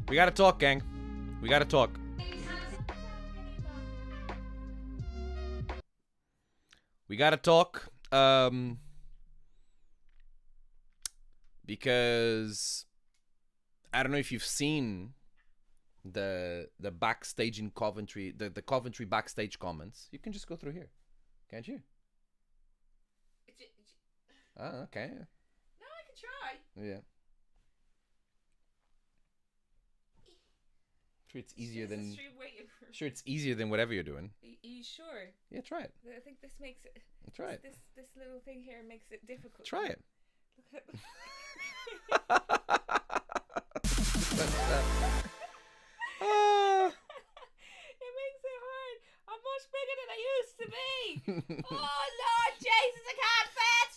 A: We gotta talk, gang. We gotta talk. We gotta talk. Because I don't know if you've seen the backstage in Coventry, the Coventry backstage comments. You can just go through here, can't you? Oh, okay.
B: No, I can try.
A: Yeah. Sure, it's easier than. Sure, it's easier than whatever you're doing.
B: Are you sure?
A: Yeah, try it.
B: I think this makes it.
A: Try it.
B: This little thing here makes it difficult.
A: Try it.
B: Look at. It makes it hard. I'm much bigger than I used to be. Oh Lord Jesus, I can't fit.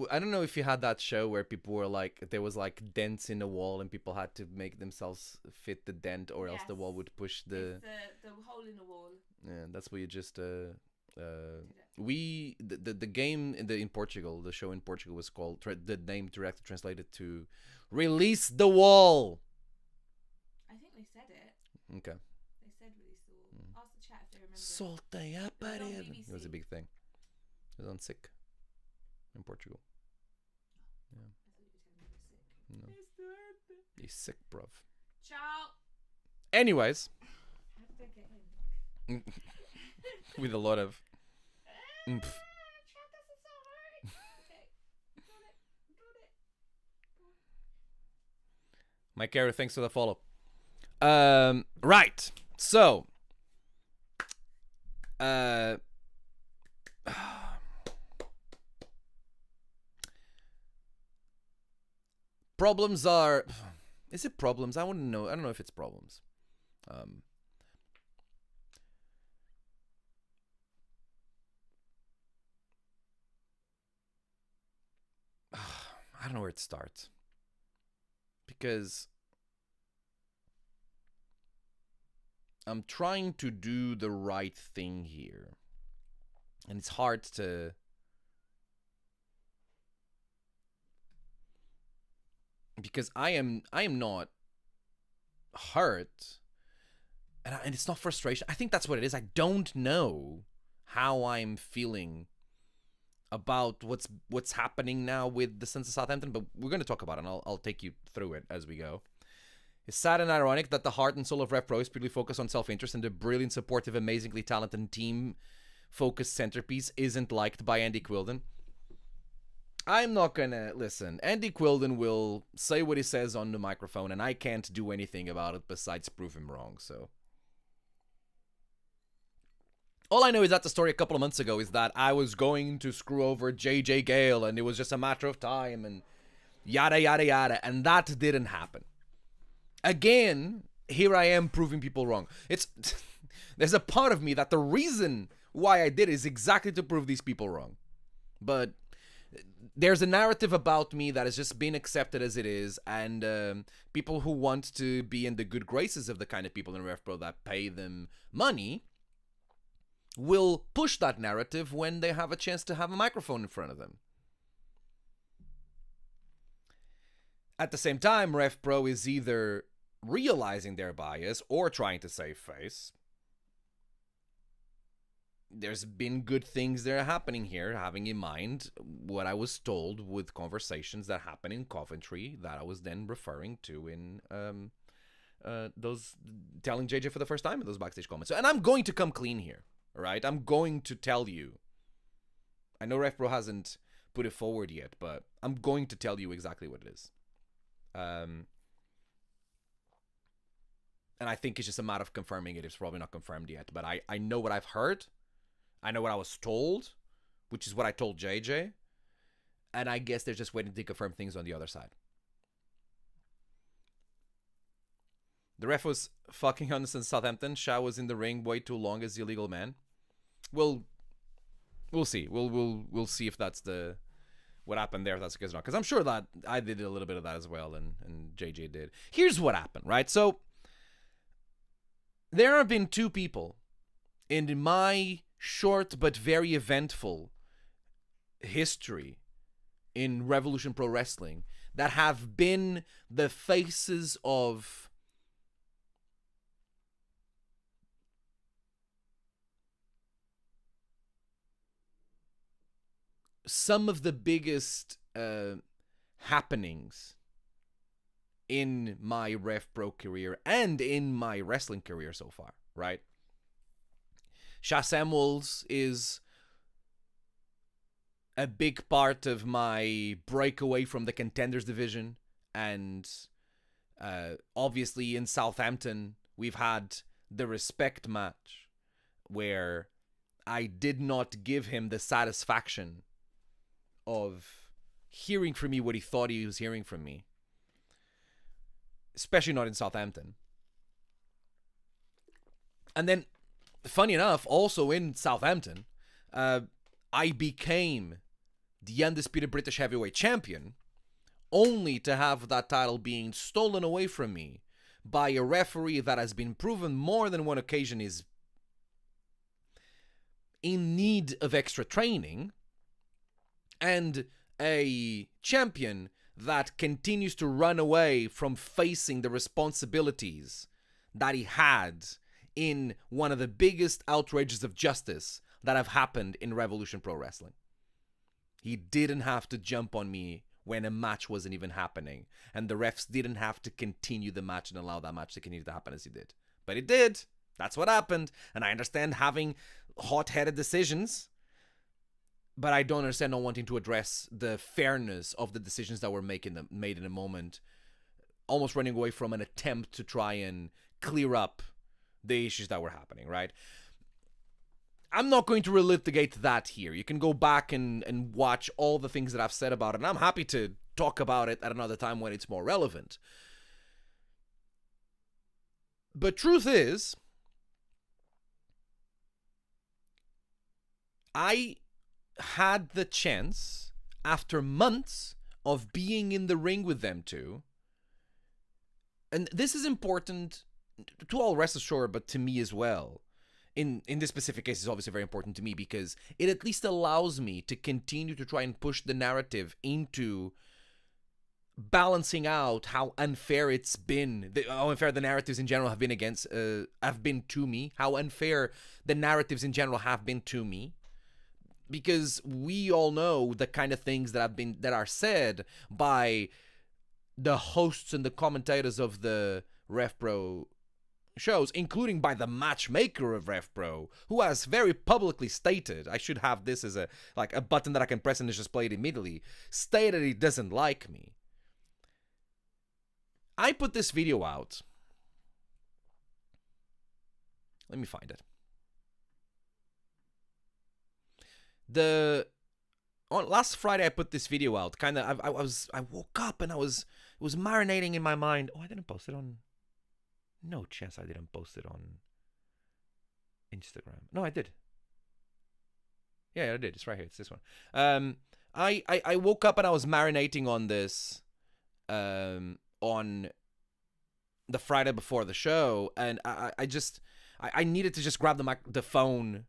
A: I don't know if you had that show where people were like, there was like dents in the wall and people had to make themselves fit the dent, or else the wall would push the.
B: It's the hole in the wall.
A: Yeah, that's where you just the game in Portugal, the show in Portugal was called, the name directly translated to Release the Wall.
B: I think they said it.
A: Okay.
B: They said Release the Wall. Ask the chat if they remember.
A: Soltei a parede. It was a big thing. It was on Sick in Portugal. Yeah. No. He's sick, bruv.
B: Ciao.
A: Anyways.
B: How did I get in?
A: With a lot of oomph.
B: Chat, this is so hard. Okay. Got it.
A: Mike Carey, thanks for the follow. Right. So. Problems are. Is it problems? I wouldn't know. I don't know if it's problems. I don't know where it starts. Because I'm trying to do the right thing here. And it's hard to. Because I am not hurt. And it's not frustration. I think that's what it is. I don't know how I'm feeling about what's happening now with the Sons of Southampton, but we're going to talk about it, and I'll take you through it as we go. It's sad and ironic that the heart and soul of RevPro is purely focused on self-interest, and the brilliant, supportive, amazingly talented team-focused centerpiece isn't liked by Andy Quilden. I'm not gonna listen. Andy Quilden will say what he says on the microphone, and I can't do anything about it besides prove him wrong. So all I know is that the story a couple of months ago is that I was going to screw over JJ Gale, and it was just a matter of time, and yada yada yada, and that didn't happen. Again, here I am proving people wrong. It's there's a part of me that the reason why I did it is exactly to prove these people wrong. But there's a narrative about me that has just been accepted as it is, and people who want to be in the good graces of the kind of people in RevPro that pay them money will push that narrative when they have a chance to have a microphone in front of them. At the same time, RevPro is either realizing their bias or trying to save face. There's been good things that are happening here, having in mind what I was told with conversations that happened in Coventry that I was then referring to in those telling JJ for the first time in those backstage comments. And I'm going to come clean here, all right? I'm going to tell you. I know RevPro hasn't put it forward yet, but I'm going to tell you exactly what it is. And I think it's just a matter of confirming it. It's probably not confirmed yet, but I know what I've heard. I know what I was told, which is what I told JJ. And I guess they're just waiting to confirm things on the other side. The ref was fucking Hunt in Southampton. Shah was in the ring way too long as the illegal man. We'll see. We'll see if that's what happened there, if that's the case or not. Because I'm sure that I did a little bit of that as well, and JJ did. Here's what happened, right? So there have been two people in my short but very eventful history in Revolution Pro Wrestling that have been the faces of some of the biggest happenings in my RevPro career and in my wrestling career so far, right? Shah Samuels is a big part of my breakaway from the Contenders division, and obviously in Southampton we've had the respect match where I did not give him the satisfaction of hearing from me what he thought he was hearing from me, especially not in Southampton. And then, funny enough, also in Southampton, I became the undisputed British heavyweight champion, only to have that title being stolen away from me by a referee that has been proven more than one occasion is in need of extra training, and a champion that continues to run away from facing the responsibilities that he had in one of the biggest outrages of justice that have happened in Revolution Pro Wrestling. He didn't have to jump on me when a match wasn't even happening, and the refs didn't have to continue the match and allow that match to continue to happen as he did. But it did. That's what happened. And I understand having hot-headed decisions, but I don't understand not wanting to address the fairness of the decisions that were made in a moment, almost running away from an attempt to try and clear up the issues that were happening, right? I'm not going to relitigate that here. You can go back and watch all the things that I've said about it, and I'm happy to talk about it at another time when it's more relevant. But truth is, I had the chance, after months of being in the ring with them two, and this is important to all wrestlers, sure, but to me as well. In this specific case, it's obviously very important to me because it at least allows me to continue to try and push the narrative into balancing out how unfair it's been, how unfair the narratives in general have been to me, how unfair the narratives in general have been to me. Because we all know the kind of things that are said by the hosts and the commentators of the RevPro shows, including by the matchmaker of RevPro, who has very publicly stated, I should have this as a button that I can press and just play it immediately, stated he doesn't like me. I put this video out. Let me find it. Last Friday I put this video out. Kind of, I woke up and it was marinating in my mind. Oh, I didn't post it on. No chance I didn't post it on Instagram. No, I did. Yeah, I did. It's right here. It's this one. I woke up and I was marinating on this, on the Friday before the show, and I needed to just grab the phone.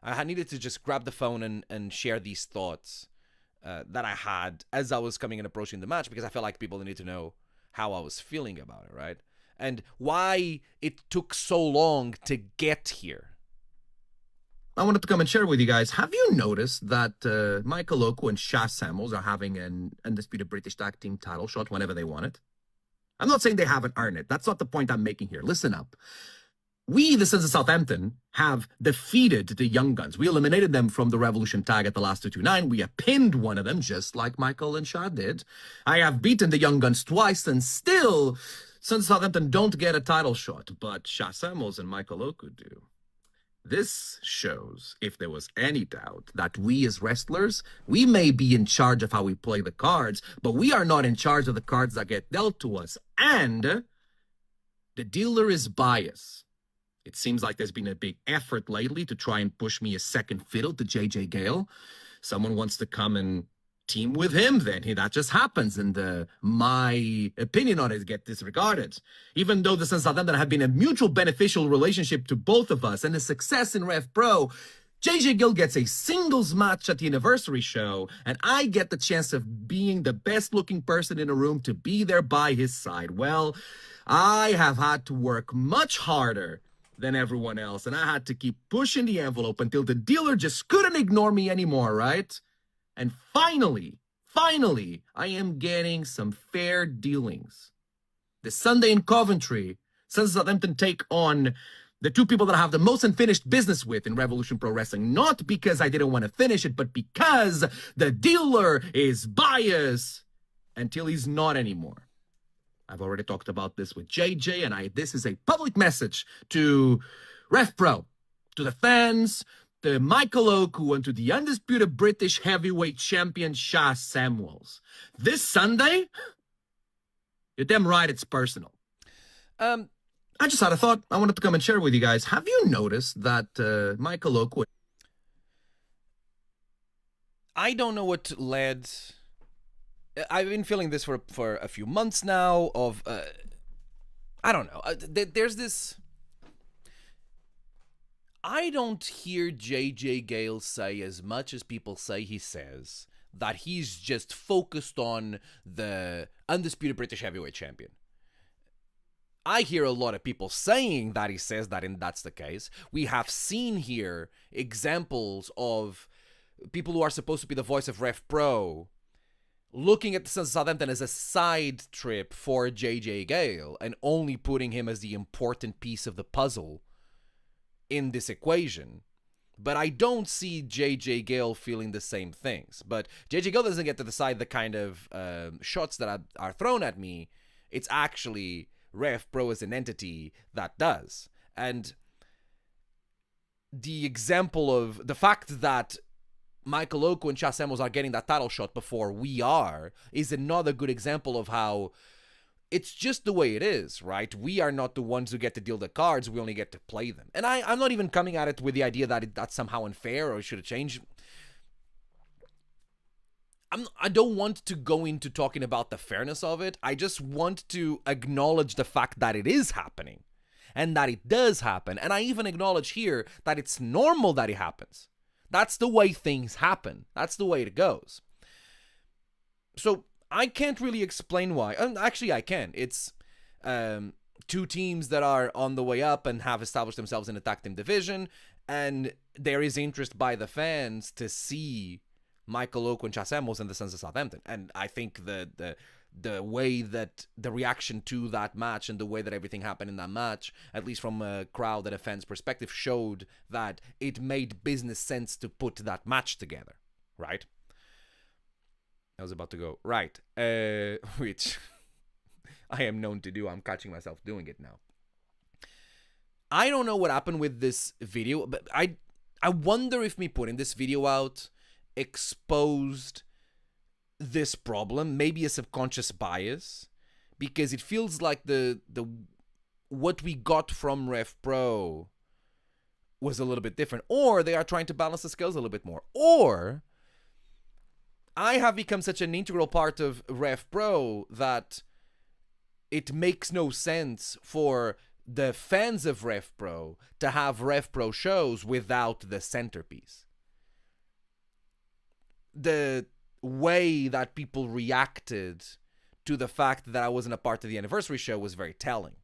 A: I needed to just grab the phone and share these thoughts that I had as I was coming and approaching the match, because I felt like people need to know how I was feeling about it, right? And why it took so long to get here.
D: I wanted to come and share with you guys. Have you noticed that Michael Oku and Shah Samuels are having an undisputed British tag team title shot whenever they want it? I'm not saying they haven't earned it. That's not the point I'm making here. Listen up. We, the Sons of Southampton, have defeated the Young Guns. We eliminated them from the Revolution tag at the last 229. We have pinned one of them, just like Michael and Shah did. I have beaten the Young Guns twice, and still, Sons of Southampton don't get a title shot, but Shah Samuels and Michael Oku do. This shows, if there was any doubt, that we as wrestlers, we may be in charge of how we play the cards, but we are not in charge of the cards that get dealt to us. And the dealer is biased. It seems like there's been a big effort lately to try and push me a second fiddle to JJ Gale. Someone wants to come and team with him, then that just happens, and my opinion on it get disregarded. Even though the Sons of Southampton have been a mutual beneficial relationship to both of us and a success in RevPro, JJ Gill gets a singles match at the anniversary show, and I get the chance of being the best looking person in the room to be there by his side. Well, I have had to work much harder than everyone else, and I had to keep pushing the envelope until the dealer just couldn't ignore me anymore, right? And finally, I am getting some fair dealings. This Sunday in Coventry, Sons of Southampton take on the two people that I have the most unfinished business with in Revolution Pro Wrestling. Not because I didn't want to finish it, but because the dealer is biased until he's not anymore. I've already talked about this with JJ, and this is a public message to RevPro, to the fans, to Michael Oku, and to the undisputed British heavyweight champion Shah Samuels. This Sunday, you're damn right it's personal. I just had a thought I wanted to come and share with you guys. Have you noticed that Michael Oku...
A: I don't know what led... I've been feeling this for a few months now of... I don't know. There's this... I don't hear JJ Gale say as much as people say he says that he's just focused on the undisputed British heavyweight champion. I hear a lot of people saying that he says that, and that's the case. We have seen here examples of people who are supposed to be the voice of RevPro looking at the Sons of Southampton as a side trip for JJ Gale and only putting him as the important piece of the puzzle in this equation. But I don't see JJ Gale feeling the same things. But JJ Gale doesn't get to decide the kind of shots that are thrown at me. It's actually RevPro as an entity that does. And the example of the fact that Michael Oku and Shah Samuels are getting that title shot before we are is another good example of how it's just the way it is, right? We are not the ones who get to deal the cards. We only get to play them. And I'm not even coming at it with the idea that that's somehow unfair or should have changed. I don't want to go into talking about the fairness of it. I just want to acknowledge the fact that it is happening and that it does happen. And I even acknowledge here that it's normal that it happens. That's the way things happen. That's the way it goes. So I can't really explain why. Actually, I can. It's two teams that are on the way up and have established themselves in the tag team division, and there is interest by the fans to see Michael Oku and Chas Samuels and the Sons of Southampton. And I think the way that the reaction to that match and the way that everything happened in that match, at least from a crowd and a fan's perspective, showed that it made business sense to put that match together, right? I was about to go, right, which I am known to do. I'm catching myself doing it now. I don't know what happened with this video, but I wonder if me putting this video out exposed this problem, maybe a subconscious bias, because it feels like the what we got from RevPro was a little bit different, or they are trying to balance the scales a little bit more, or I have become such an integral part of RevPro that it makes no sense for the fans of RevPro to have RevPro shows without the centerpiece. The way that people reacted to the fact that I wasn't a part of the anniversary show was very telling.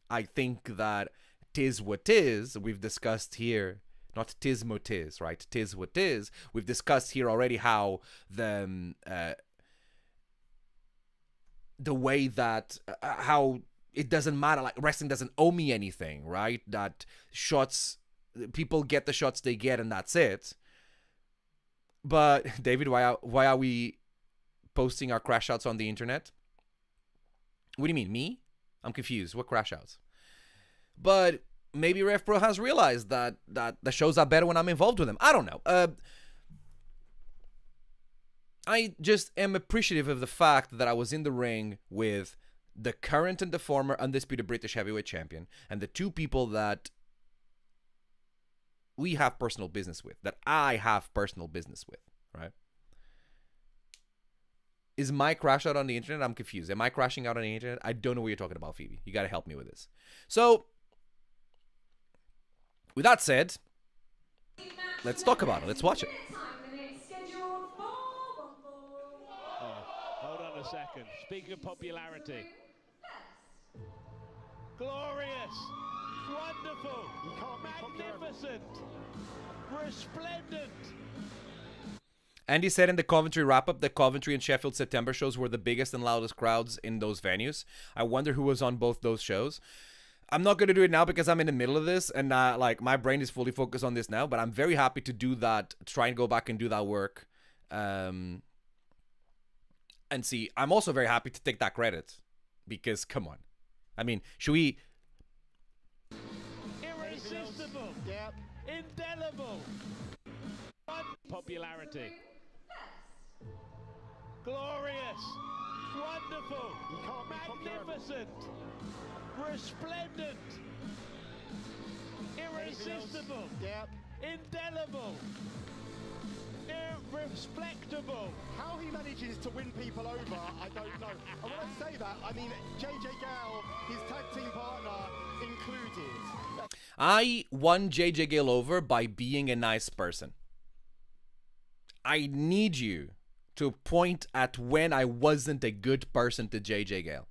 A: I think that tis what tis, we've discussed here, not tis mo tis, right? Tis what tis. We've discussed here already how the way that how it doesn't matter, like wrestling doesn't owe me anything, right? That shots, people get the shots they get and that's it. But David, why are we posting our crash outs on the internet? What do you mean, me? I'm confused. What crash outs? But maybe RevPro has realized that the shows are better when I'm involved with them. I don't know. I just am appreciative of the fact that I was in the ring with the current and the former undisputed British heavyweight champion, and the two people that we have personal business with, that I have personal business with, right? Is my crash out on the internet? I'm confused. Am I crashing out on the internet? I don't know what you're talking about, Phoebe. You got to help me with this. So, with that said, let's talk about it. Let's watch it.
E: Hold on a second. Speaking of popularity. Glorious. Wonderful. Magnificent. Resplendent.
A: Andy said in the Coventry wrap-up that Coventry and Sheffield September shows were the biggest and loudest crowds in those venues. I wonder who was on both those shows. I'm not going to do it now because I'm in the middle of this and like my brain is fully focused on this now, but I'm very happy to do that, try and go back and do that work. And see, I'm also very happy to take that credit because, come on. I mean, should we...
E: Irresistible. Yep. Indelible. Popularity. Glorious. Wonderful. Magnificent. Resplendent. Irresistible. Yep. Indelible. Irrespectable.
F: How he manages to win people over, I don't know. And when I say that, I mean JJ Gale, his tag team partner included.
A: I won JJ Gale over by being a nice person. I need you to point at when I wasn't a good person to JJ Gale.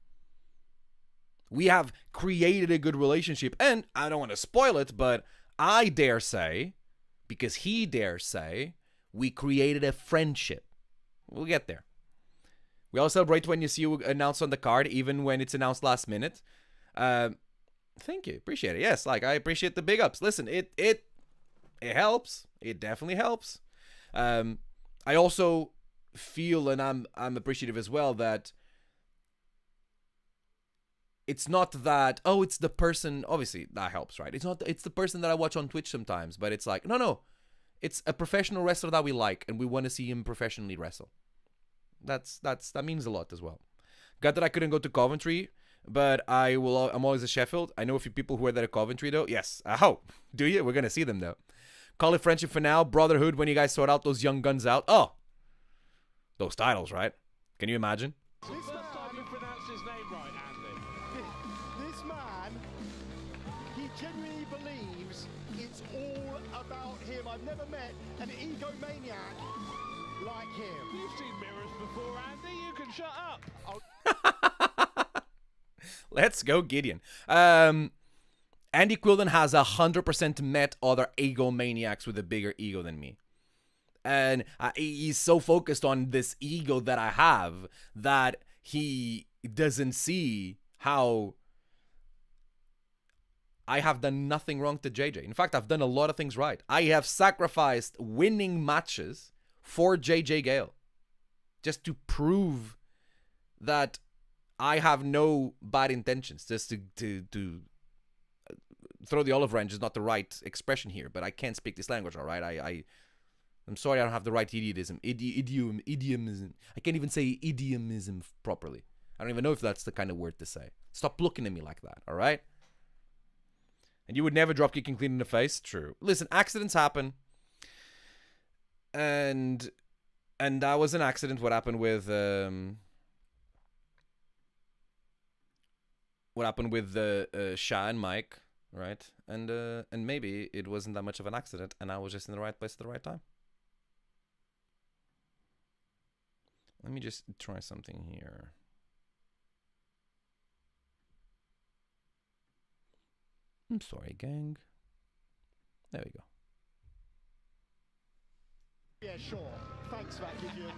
A: We have created a good relationship, and I don't want to spoil it, but I dare say, because he dares say, we created a friendship. We'll get there. We all celebrate when you see you announced on the card, even when it's announced last minute. Thank you. Appreciate it. Yes, like I appreciate the big ups. Listen, it helps. It definitely helps. I also feel, and I'm appreciative as well, that it's not that, oh, it's the person, obviously that helps, right? It's the person that I watch on Twitch sometimes, but it's like, no. It's a professional wrestler that we like, and we want to see him professionally wrestle. That means a lot as well. Got that I couldn't go to Coventry, but I'm always at Sheffield. I know a few people who are there at Coventry though. Yes. Oh, do you? We're gonna see them though. Call it friendship for now. Brotherhood when you guys sort out those young guns out. Oh, those titles, right? Can you imagine?
E: This first time you pronounced his name right, Andy.
F: This man, he genuinely believes it's all about him. I've never met an egomaniac like him.
E: You've seen mirrors before, Andy. You can shut up.
A: Let's go, Gideon. Andy Quilden has 100% met other egomaniacs with a bigger ego than me. And he's so focused on this ego that I have that he doesn't see how I have done nothing wrong to JJ. In fact, I've done a lot of things right. I have sacrificed winning matches for JJ Gale just to prove that I have no bad intentions. Just to throw the olive branch is not the right expression here, but I can't speak this language, all right? I'm sorry I don't have the right idiomism. I can't even say idiomism properly. I don't even know if that's the kind of word to say. Stop looking at me like that, all right? And you would never drop kick and clean in the face? True. Listen, accidents happen. And that was an accident. What happened with Sha and Mike, right? And maybe it wasn't that much of an accident, and I was just in the right place at the right time. Let me just try something here. I'm sorry, gang. There we go.
F: Yeah, sure. Thanks for that, Gideon.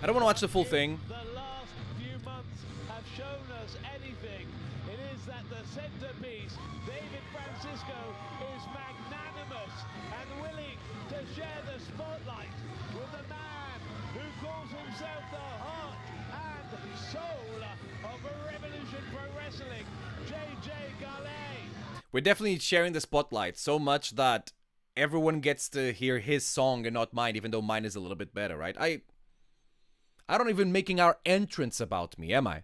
A: I don't want to watch the full thing.
E: The last few months have shown us anything. It is that the centerpiece, David Francisco, is magnanimous and willing to share the spotlight with the man who calls himself the heart and soul of Revolution Pro Wrestling, JJ Gale.
A: We're definitely sharing the spotlight so much that everyone gets to hear his song and not mine, even though mine is a little bit better, right? I don't even making our entrance about me, am I?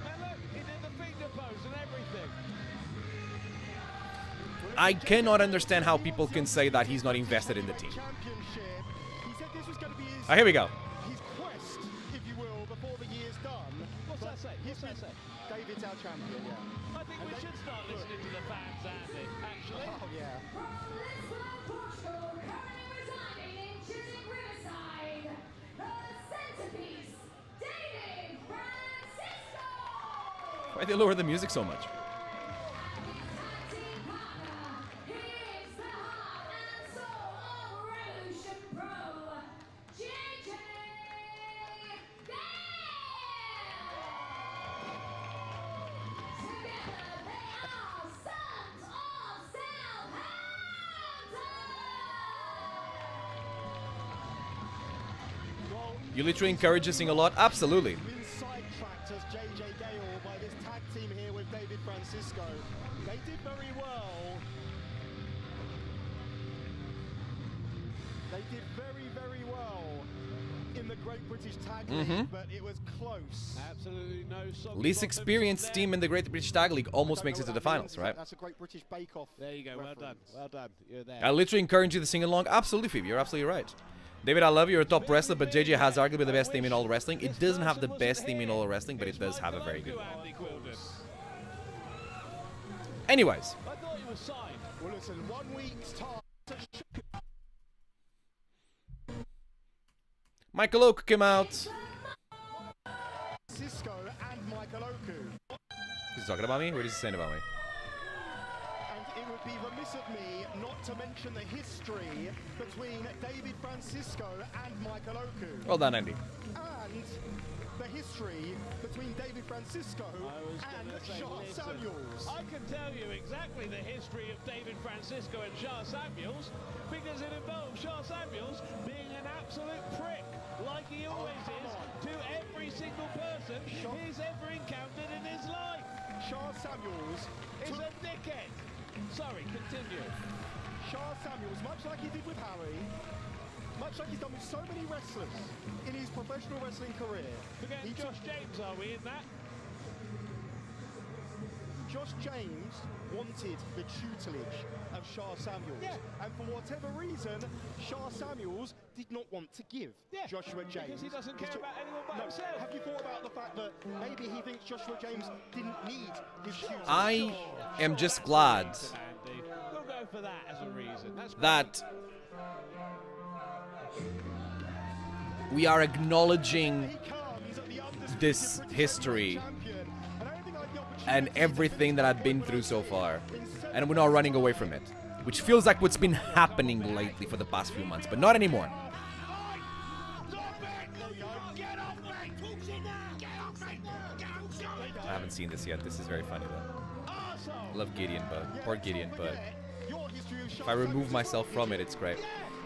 E: And look, he did the finger pose and everything.
A: I cannot understand how people can say that he's not invested in the team.
F: Championship. He said this was going to be his,
A: Here we go.
F: his quest, if you will, before the year's done.
E: What's
F: But
E: that say?
F: he's
E: What's that
F: been-
E: say?
F: David's our champion, yeah.
E: I think we should start listening to the fans, Andy, actually.
F: Oh, yeah.
A: Why they lower the music so much? You literally encourage you to sing a lot? Absolutely.
F: Been sidetracked as JJ Gale by this tag team here with David Francisco. They did very well. They did very, very well in the Great British Tag League, but it was close.
E: Absolutely no soggy
A: Least
E: bottoms
A: experienced
E: there.
A: team in the Great British Tag League almost
F: Don't
A: makes
F: know
A: it to
F: what
A: the
F: that
A: finals,
F: means.
A: right?
F: That's a Great British Bake Off.
E: There you go, well done,
F: reference.
E: well done. You're there.
A: I literally encourage you to sing along. Absolutely, Phoebe. You're absolutely right. David, I love you. You're a top wrestler, but JJ has arguably the best theme in all wrestling. It doesn't have the best theme in all wrestling, but it does have a very good one.
E: Andy Quilden.
A: Anyways,
E: I thought he was signed.
F: Well, listen, 1 week's time.
A: Michael Oak came out.
F: Cisco and Michael Oku.
A: He's talking about me? What is he saying about me?
F: And it would be remiss of me not to mention the history between David Francisco and Michael Oku.
A: Well done, Andy.
F: And the history between David Francisco
E: I was
F: and
E: gonna say,
F: Shaw
E: listen,
F: Samuels.
E: I can tell you exactly the history of David Francisco and Shaw Samuels because it involves Shaw Samuels being an absolute prick, like he always is, to every single person he's ever encountered in his life.
F: Shaw Samuels
E: He's
F: took
E: a dickhead. Sorry, continue.
F: Shaw Samuels, much like he did with Harry, much like he's done with so many wrestlers in his professional wrestling career.
E: Forgetting
F: He took
E: Josh James, are we in that?
F: Josh James wanted the tutelage of Shah Samuels.
E: Yeah.
F: And for whatever reason, Shah Samuels did not want to give Joshua James.
E: Because he doesn't care
F: his
E: about anyone but
F: No,
E: himself.
F: have you thought about the fact that maybe he thinks Joshua James didn't need his tutelage?
A: I am just glad
E: Andy. We'll go for that as a reason. That's great.
A: that we are acknowledging
F: He comes at the undisputed
A: this
F: British
A: history
F: heavyweight champion. And I don't think I had the opportunity
A: and
F: to
A: everything that I've been
F: put
A: through so far,
F: in seven
A: and we're not running away from it, which feels like what's been happening lately for the past few months, but not anymore. I haven't seen this yet. This is very funny though. I love Gideon, but poor Gideon, but if I remove myself from it, it's great.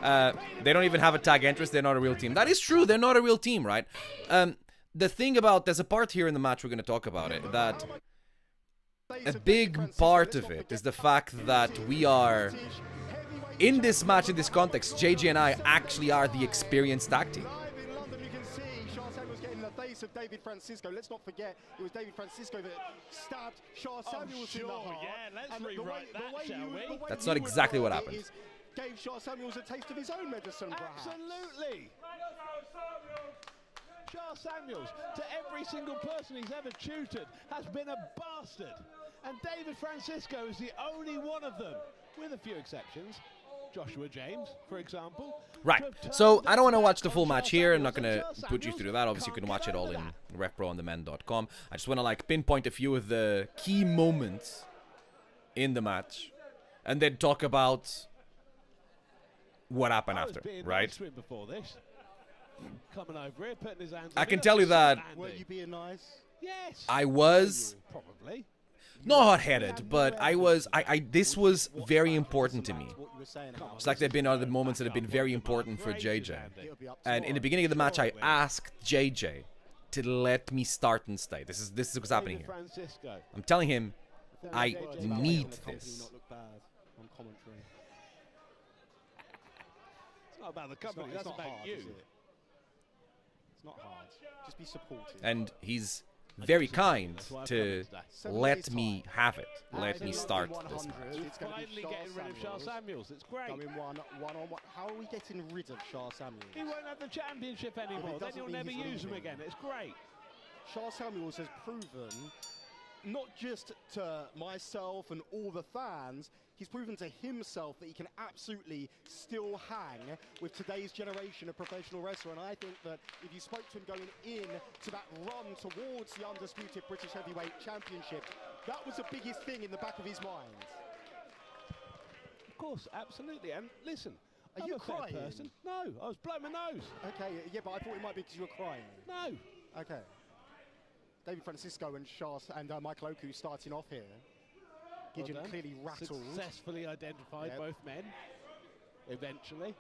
A: They don't even have a tag entrance. They're not a real team. That is true. They're not a real team, right? The thing about, there's a part here in the match, we're going to talk about it, that a big part of it is the fact that we are, in this match, in this context, JJ and I actually are the experienced tag team.
F: Live in London, you can see Shah Samuels getting in the face of David Francisco. Let's not forget, it was David Francisco that stabbed Shah Samuels in the
E: sure,
F: heart.
E: yeah, let's
F: And the
E: rewrite that,
F: way
E: shall
F: you-
E: we?
F: the way
A: That's
F: you
A: not
F: would
A: exactly what
F: word it
A: happened.
F: is, gave Shah Samuels a taste of his own medicine, perhaps.
E: Absolutely. Shah Samuels, to every single person he's ever tutored, has been a bastard. And David Francisco is the only one of them, with a few exceptions. Joshua James, for example.
A: Right, so I don't want to watch the full match here. I'm not going to put you through that. Obviously, you can watch it all in RevProOnDemand.com. I just want to like pinpoint a few of the key moments in the match, and then talk about what happened after, right?
E: Before this. Coming over here, putting his hands
A: I
E: up.
A: can tell you that
F: Were you being nice?
E: Yes.
A: I was
E: Probably.
A: not hot-headed, but this was very important to me.
F: What you were saying about
A: It's like there have been other moments that have been very important for JJ. And in the beginning of the match, I asked JJ to let me start and stay. This is what's happening
E: David
A: here.
E: Francisco.
A: I'm telling him I
F: It's
A: need
F: about the company
A: this.
F: not look bad on commentary.
E: It's not about the company,
F: It's
E: that's
F: not
E: about
F: hard,
E: you.
F: is it? It's not hard. Just be supportive.
A: And he's very kind to let me have it. Let me
F: London
A: start
F: 100,
A: this match.
F: it's gonna be
E: Finally getting rid of Shah Samuels. It's great.
F: Going one on one. How are we getting rid of Shah Samuels?
E: He won't have the championship anymore. Then
F: doesn't
E: you'll
F: mean
E: never
F: he's
E: use him
F: leaving.
E: again. It's great.
F: Shah Samuels has proven, not just to myself and all the fans, he's proven to himself that he can absolutely still hang with today's generation of professional wrestler. And I think that if you spoke to him going in to that run towards the undisputed British Heavyweight Championship, that was the biggest thing in the back of his mind.
E: Of course, absolutely. And listen,
F: Are
E: I'm
F: you
E: a fair
F: crying?
E: person. No, I was blowing my nose.
F: Okay, yeah, but I thought it might be because you were crying.
E: No.
F: Okay. David Francisco and Shah and Michael Oku starting off here. Gideon
E: Well done.
F: clearly rattled.
E: Successfully identified
F: Yep.
E: both men. Eventually.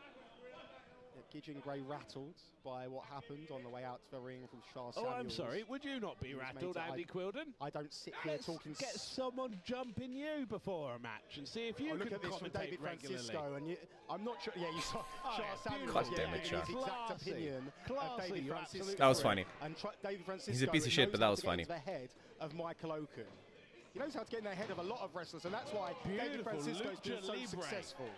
F: Gideon Gray rattled by what happened on the way out to the ring from Shah
E: Oh,
F: Samuels.
E: I'm sorry. Would you not be
F: He was
E: rattled,
F: made to-
E: Andy Quilden?
F: I don't sit here talking.
E: Get someone jumping you before a match and see if you
F: Oh, look
E: can
F: at this from
E: commentate
F: David
E: regularly.
F: Francisco, and I'm not sure. Yeah, you saw
E: Oh,
F: Shah
E: yeah,
F: Samuels.
A: God
F: yeah,
A: damn it,
F: giving his
A: Shah.
F: exact
E: Classy.
F: opinion
E: Classy,
F: of David
E: you're
F: Francisco.
E: absolutely
A: That was funny.
F: And David Francisco.
A: He's a piece of shit, but
F: knows
A: that
F: how
A: was
F: to get
A: funny.
F: into the head of Michael Oku. He knows how to get in the head of a lot of wrestlers, and that's why David
E: Beautiful
F: Francisco's been
E: lucha
F: so
E: libre.
F: successful.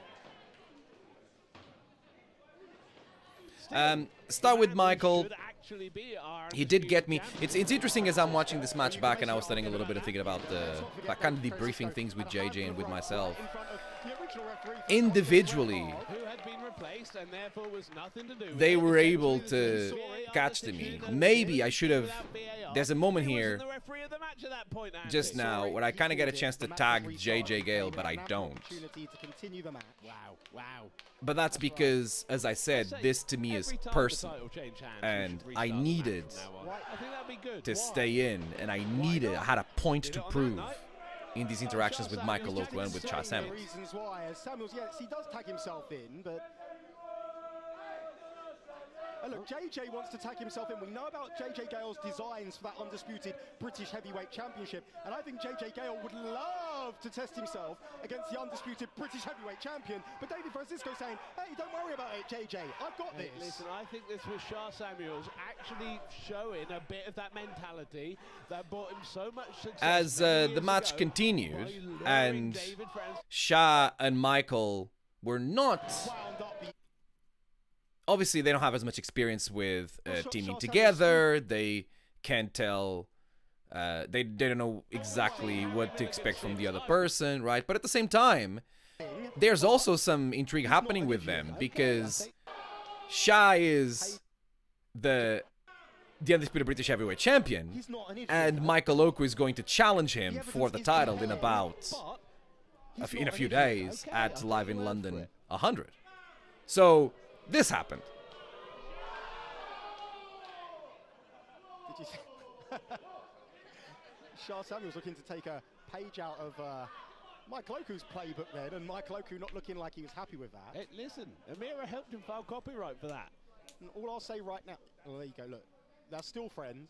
A: Start with Michael.
E: Should actually be our
A: He did get
E: undisputed
A: me.
E: champion.
A: It's interesting as I'm watching this match back, and I was studying a little bit and thinking about the like kind of debriefing things with JJ and with myself. Individually,
E: Who had been replaced and therefore was nothing to do with
A: they
E: it.
A: were able
E: Essentially,
A: to
E: the
A: catch to
E: decision
A: me.
E: was
A: Maybe I should have.
E: without VAR.
A: There's a moment
E: He
A: here
E: wasn't the referee of the match at that point, Andy.
A: just now where I kind of get a chance to tag JJ Gale, but I don't.
F: Opportunity to continue the match.
E: Wow, wow.
A: But that's because, as I said, this to me is
E: Every time the
A: personal,
E: title change hands,
A: and
E: we should
A: I
E: restart the match
A: needed
E: from now on. I think that'd be good.
A: to
E: Why?
A: stay in, and I had a point
E: Did
A: to
E: it on that
A: prove
E: night?
A: in these interactions with Michael Oku and with Shah
F: The
A: Samuels.
F: reasons why, as Samuels, yes, he does tag himself in, but Look, JJ wants to tag himself in. We know about JJ Gale's designs for that undisputed British Heavyweight Championship, and I think JJ Gale would love to test himself against the undisputed British Heavyweight Champion. But David Francisco saying, hey, don't worry about it, JJ. I've got this.
E: Listen, I think this was Shah Samuels actually showing a bit of that mentality that brought him so much success.
A: As the match continued, and Shah and Michael were not... Obviously, they don't have as much experience with teaming together. They can't tell... they don't know exactly what to expect from the other person, right? But at the same time, there's also some intrigue happening with them, because Shah is the undisputed British Heavyweight Champion, and Michael Oku is going to challenge him for the title in about in a few days at Live in London 100. So this happened.
F: Did you see? Shah Samuels looking to take a page out of Michael Oku's playbook then, and Michael Oku not looking like he was happy with that.
E: Hey, listen, Amira helped him file copyright for that.
F: And all I'll say right now, well, there you go, look, they're still friends.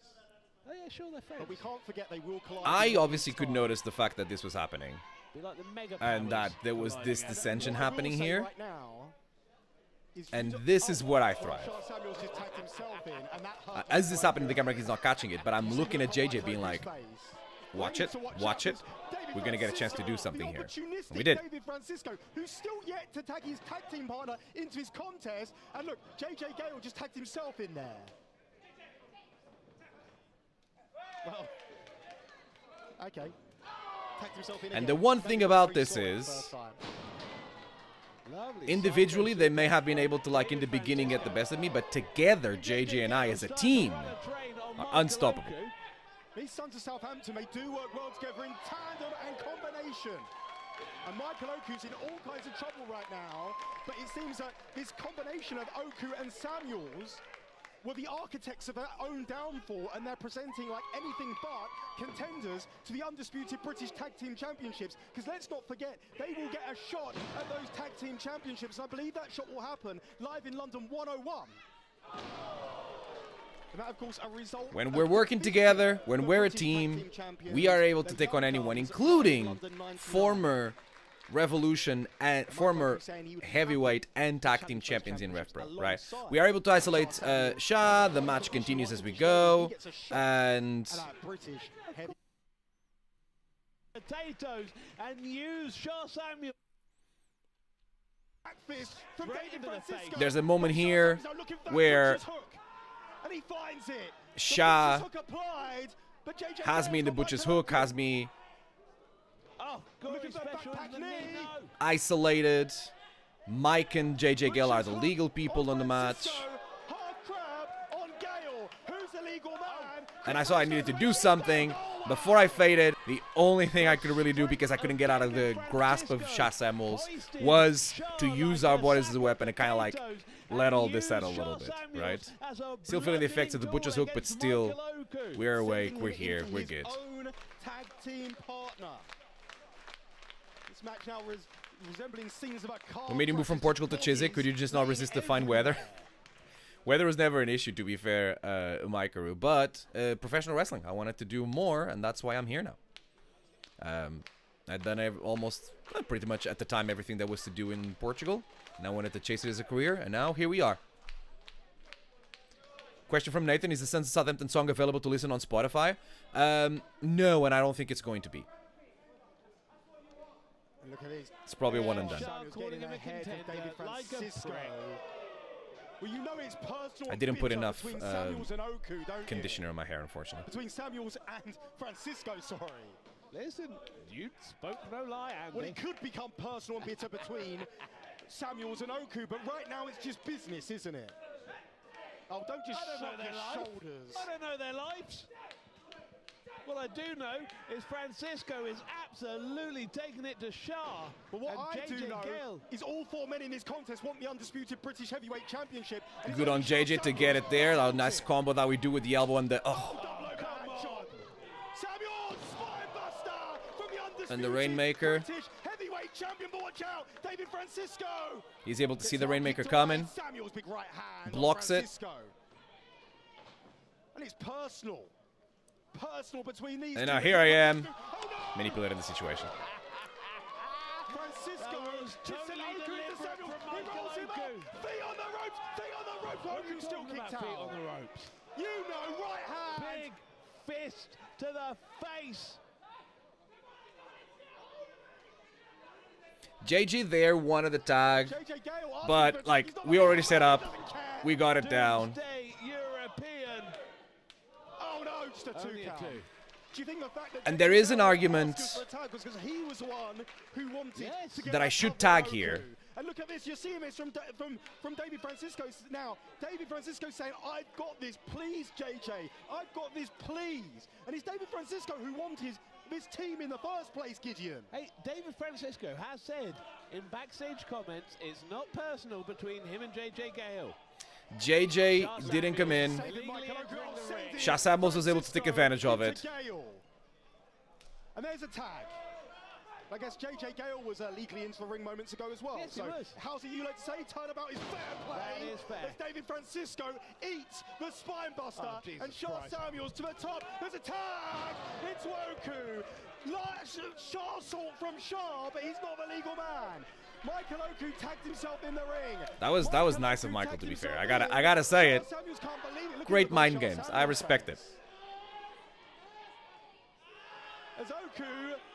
E: Oh yeah, sure, they're friends.
F: But we can't forget they will collide.
A: I obviously could notice the fact that this was happening,
E: Be like the mega
A: and that
E: powers
A: there was
E: colliding
A: this
E: at it.
A: dissension
F: What I will
A: happening
F: say
A: here.
F: right now is
A: And
F: you
A: this
F: don't-
A: is what I
F: oh,
A: thrive.
F: Shah Samuels just tagged himself in, and that hurt
A: As this
F: right
A: happened, the
F: there.
A: camera is not catching it, but I'm looking at JJ being like, watch it, watch it. We're going to get a chance to do something here. And we did.
F: David Francisco, who's still yet to tag his tag team partner into his contest. And look, JJ Gale just tagged himself in there. Well, okay. Tagged himself in
A: And
F: again.
A: the one
F: Maybe
A: thing
F: not
A: about
F: very
A: this
F: sure the
A: is,
F: first time.
E: Lovely.
A: individually, they may have been able to, like, in the beginning, get the best of me, but together, JJ and I as a team are unstoppable.
F: These sons of Southampton, they do work well together in tandem and combination. And Michael Oku's in all kinds of trouble right now, but it seems that this combination of Oku and Samuels were the architects of their own downfall, and they're presenting like anything but contenders to the undisputed British Tag Team Championships. Because let's not forget, they will get a shot at those Tag Team Championships. I believe that shot will happen live in London 101. And that, of course, a result
A: When
F: of
A: we're working
F: defeating
A: together, when
F: the
A: we're a
F: British Tag
A: team,
F: Team Champions,
A: we are able to
F: the
A: take on
F: Young
A: anyone,
F: Guns,
A: including
F: London 99.
A: former Revolution and former heavyweight and tag team champions in RevPro, right? We are able to isolate Shah. The match continues as we go, and
F: British heavy
E: Potatoes and use Shah Samuel.
F: back fist from
E: Right
F: David
E: into the
F: Francisco.
E: face.
A: there's a moment here
F: Now looking for that
A: where
F: butcher's hook, and he finds it. The
A: Shah
F: butcher's hook applied, but JJ
A: has me in the
F: Gale's got
A: butcher's
F: Michael
A: hook, has me
E: Oh,
F: Looking
E: Gory
F: for that
E: special
F: backpack
E: in the
F: knee.
E: knee, no.
A: isolated. Mike and JJ Gale are the legal people on the match,
F: Francisco, half crab on Gale. Who's the legal man?
A: and I saw I needed to do something. Before I faded, the only thing I could really do, because I couldn't get out of the grasp of Shah Samuels, was to use our bodies as a weapon and kind of like let all this out a little bit, right? Still feeling the effects of the butcher's hook, but still, we're awake, we're here,
F: Into
A: we're
F: his
A: good.
F: own tag team partner. This match now resembling scenes of a car
A: We made you move from
F: crash.
A: Portugal to Chiswick. Could you just not resist the fine weather? Weather was never an issue, to be fair, Umaikaru, but professional wrestling. I wanted to do more, and that's why I'm here now. I'd done almost, pretty much at the time, everything there was to do in Portugal, and I wanted to chase it as a career, and now here we are. Question from Nathan, is the Sons of Southampton song available to listen on Spotify? No, and I don't think it's going to be.
F: And look at this.
A: It's probably a one and done.
F: Samuels getting
E: Calling him a
F: ahead of
E: contender,
F: David
E: like a
F: Francisco.
E: pro.
F: Well, you know it's personal.
A: I didn't put
F: bitter
A: enough
F: between Samuels and Oku, don't you?
A: conditioner in my hair, unfortunately.
F: Between Samuels and Francisco, sorry.
E: Listen, you spoke no lie, Andy.
F: Well, it could become personal and bitter between Samuels and Oku, but right now it's just business, isn't it? Oh, don't just
E: I don't know
F: shrug
E: their
F: your
E: life.
F: shoulders.
E: I don't know their lives. What I do know is Francisco is absolutely taking it to Shah.
F: But what
E: and
F: I do
E: JJ
F: know
E: Gale.
F: is all four men in this contest want the undisputed British Heavyweight Championship. And it's
A: Good on
F: only Shah
A: JJ to get it there. That nice combo that we do with the elbow and the... Oh.
F: Double overhand shot. Samuels, spinebuster from the undisputed
A: And the Rainmaker.
F: British Heavyweight champion, but watch out. David Francisco.
A: He's able to see the
F: Gets
A: Rainmaker
F: kicked away.
A: coming.
F: Samuel's big right hand.
A: Blocks it.
F: Francisco. And it's personal. Personal between these
A: And
F: two.
A: now here I am,
F: Oh, no!
A: manipulating the situation.
F: Francisco
E: That was
F: just sent
E: totally
F: Oku into
E: deliberate
F: Samuel.
E: from
F: He
E: Michael
F: rolls him
E: Oku.
F: up. Feet on the ropes. Feet on the ropes.
E: What are
F: Oku
E: you
F: still
E: talking
F: kicked
E: about feet on
F: out.
E: the ropes?
F: You know, right hand.
E: Big fist to the face.
A: JJ there wanted the tag,
F: JJ Gale asking
A: but
F: for-
A: like
F: he's not
A: we already
F: making
A: set
F: it,
A: up,
F: he doesn't care.
A: we got it down.
E: Doomsday European.
F: Oh no, just a two
E: Only a
F: count.
E: two.
F: Do you think the fact that
A: And
F: JJ
A: there is an
F: Gale
A: argument
F: asked us for a tag was because he was the one who wanted
E: Yes.
F: to get
A: that I
F: that
A: should
F: cover
A: tag
F: Oku.
A: here.
F: And look at this, you're seeing this from David Francisco now. David Francisco saying, I've got this, please, JJ. I've got this, please. And it's David Francisco who wanted this team in the first place, Gideon.
E: Hey, David Francisco has said in backstage comments it's not personal between him and JJ Gale.
A: JJ didn't come in.
E: Illegally entering the ring.
A: Shah Samuels was able to take advantage of it.
F: And there's a tag. I guess JJ Gale was legally into the ring moments ago as well.
E: Yes, he
F: so
E: was.
F: how's it you like to say? Turnabout is fair play.
E: That is fair.
F: As David Francisco eats the spine buster
E: Oh, Jesus
F: and Shah
E: Christ.
F: Samuels to the top. There's a tag. It's Oku. Shah assault from Shah, but he's not the legal man. Michael Oku tagged himself in the ring.
A: That was nice of
F: Oku
A: Michael,
F: tagged
A: to be
F: himself
A: fair.
F: in the
A: I
F: ring.
A: gotta say
F: Shah
A: it.
F: Samuels can't believe it. Look at
A: Great
F: the
A: mind
F: Shah
A: games. I
F: Samuels
A: respect it.
F: face. As Oku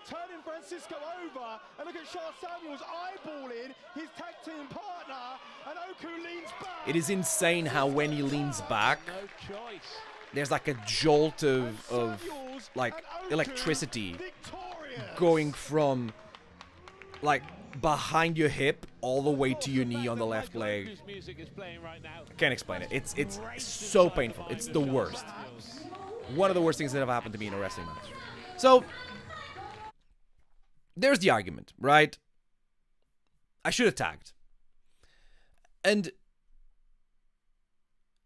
F: turning Francisco over, and look at Shah Samuels eyeballing his tag team partner, and Oku leans back.
A: It is insane how when he leans back,
E: No choice.
A: there's like a jolt
F: And
A: of
F: Samuels
A: like
F: and Oku
A: electricity
F: victorious.
A: going from like behind your hip all the way to your knee on the left
E: Michael
A: leg.
E: Oku's music is playing right now.
A: Can't explain it. It's so painful. It's the worst. One of the worst things that have happened to me in a wrestling match. So there's the argument, right? I should have tagged. And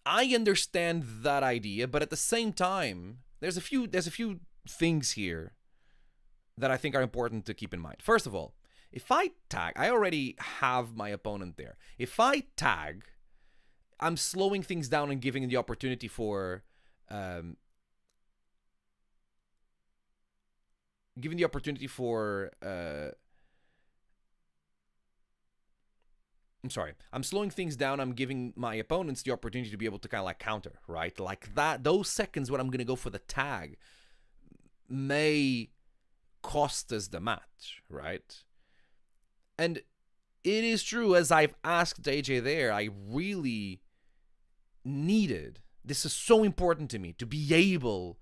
A: I understand that idea, but at the same time, there's a few things here that I think are important to keep in mind. First of all, if I tag, I already have my opponent there. If I tag, I'm slowing things down and giving the opportunity for I'm sorry. I'm slowing things down. I'm giving my opponents the opportunity to be able to kind of like counter, right? Like that, those seconds when I'm going to go for the tag may cost us the match, right? And it is true, as I've asked AJ there, I really needed, this is so important to me, to be able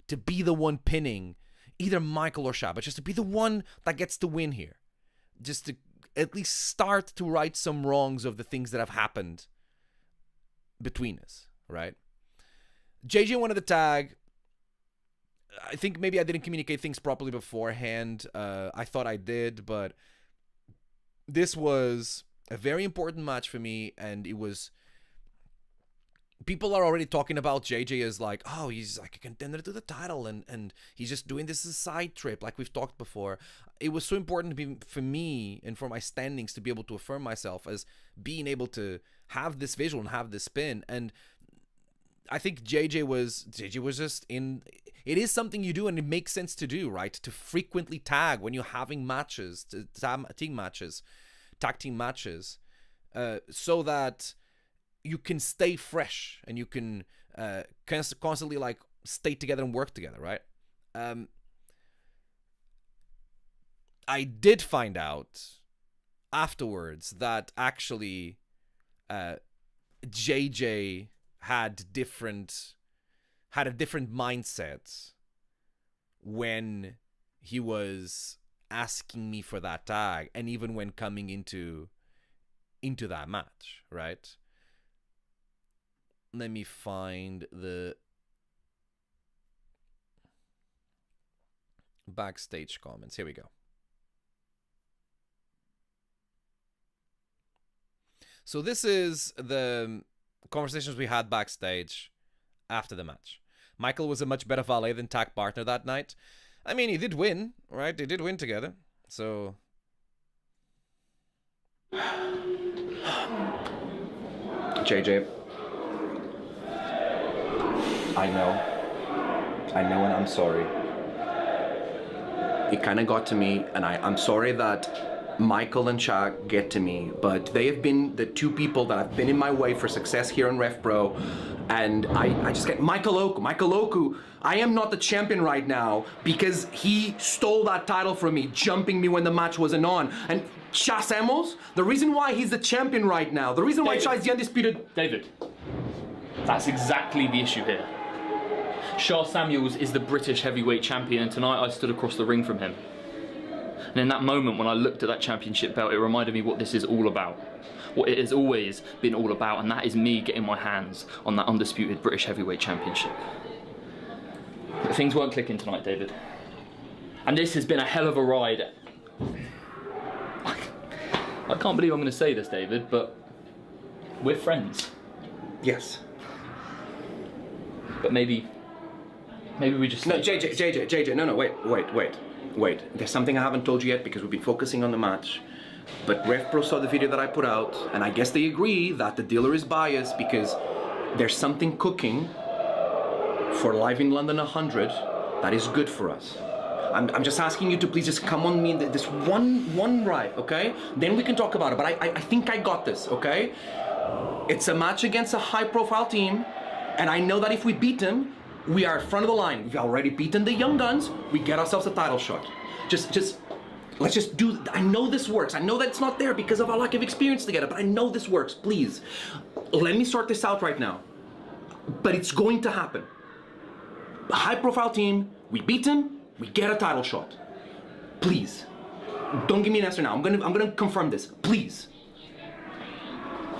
A: to be the one pinning either Michael or Shah, but just to be the one that gets the win here. Just to at least start to right some wrongs of the things that have happened between us, right? JJ wanted the tag. I think maybe I didn't communicate things properly beforehand. I thought I did, but this was a very important match for me, and it was... People are already talking about JJ as like, oh, he's like a contender to the title, and he's just doing this as a side trip, like we've talked before. It was so important for me and for my standings to be able to affirm myself as being able to have this visual and have this spin. And I think JJ was just in... It is something you do, and it makes sense to do, right? To frequently tag when you're having matches, tag team matches, so that you can stay fresh and you can constantly like stay together and work together, right? I did find out afterwards that actually JJ had a different mindset when he was asking me for that tag, and even when coming into that match, right? Let me find the backstage comments. Here we go. So this is the conversations we had backstage after the match. Michael was a much better valet than tag partner that night. I mean, he did win, right? They did win together. So
D: JJ, I know, and I'm sorry. It kind of got to me, and I'm sorry that Michael and Shaq get to me, but they have been the two people that have been in my way for success here in RevPro, and I just get Michael Oku. I am not the champion right now because he stole that title from me, jumping me when the match wasn't on. And Shah Samuels, the reason why he's the champion right now, the reason why Shah is the undisputed...
G: David, that's exactly the issue here. Shah Samuels is the British heavyweight champion, and tonight I stood across the ring from him. And in that moment, when I looked at that championship belt, it reminded me what this is all about. What it has always been all about, and that is me getting my hands on that undisputed British heavyweight championship. But things weren't clicking tonight, David. And this has been a hell of a ride. I can't believe I'm going to say this, David, but we're friends.
D: Yes.
G: But maybe we just...
D: No, JJ, no, wait. There's something I haven't told you yet because we've been focusing on the match. But RevPro saw the video that I put out, and I guess they agree that the dealer is biased because there's something cooking for Live in London 100 that is good for us. I'm just asking you to please just come on me this one ride, okay? Then we can talk about it, but I think I got this, okay? It's a match against a high-profile team, and I know that if we beat them, we are front of the line. We've already beaten the young guns. We get ourselves a title shot. Let's just do. I know this works. I know that it's not there because of our lack of experience together, but I know this works. Please, let me sort this out right now. But it's going to happen. A high-profile team. We beat them. We get a title shot. Please, don't give me an answer now. I'm gonna confirm this. Please,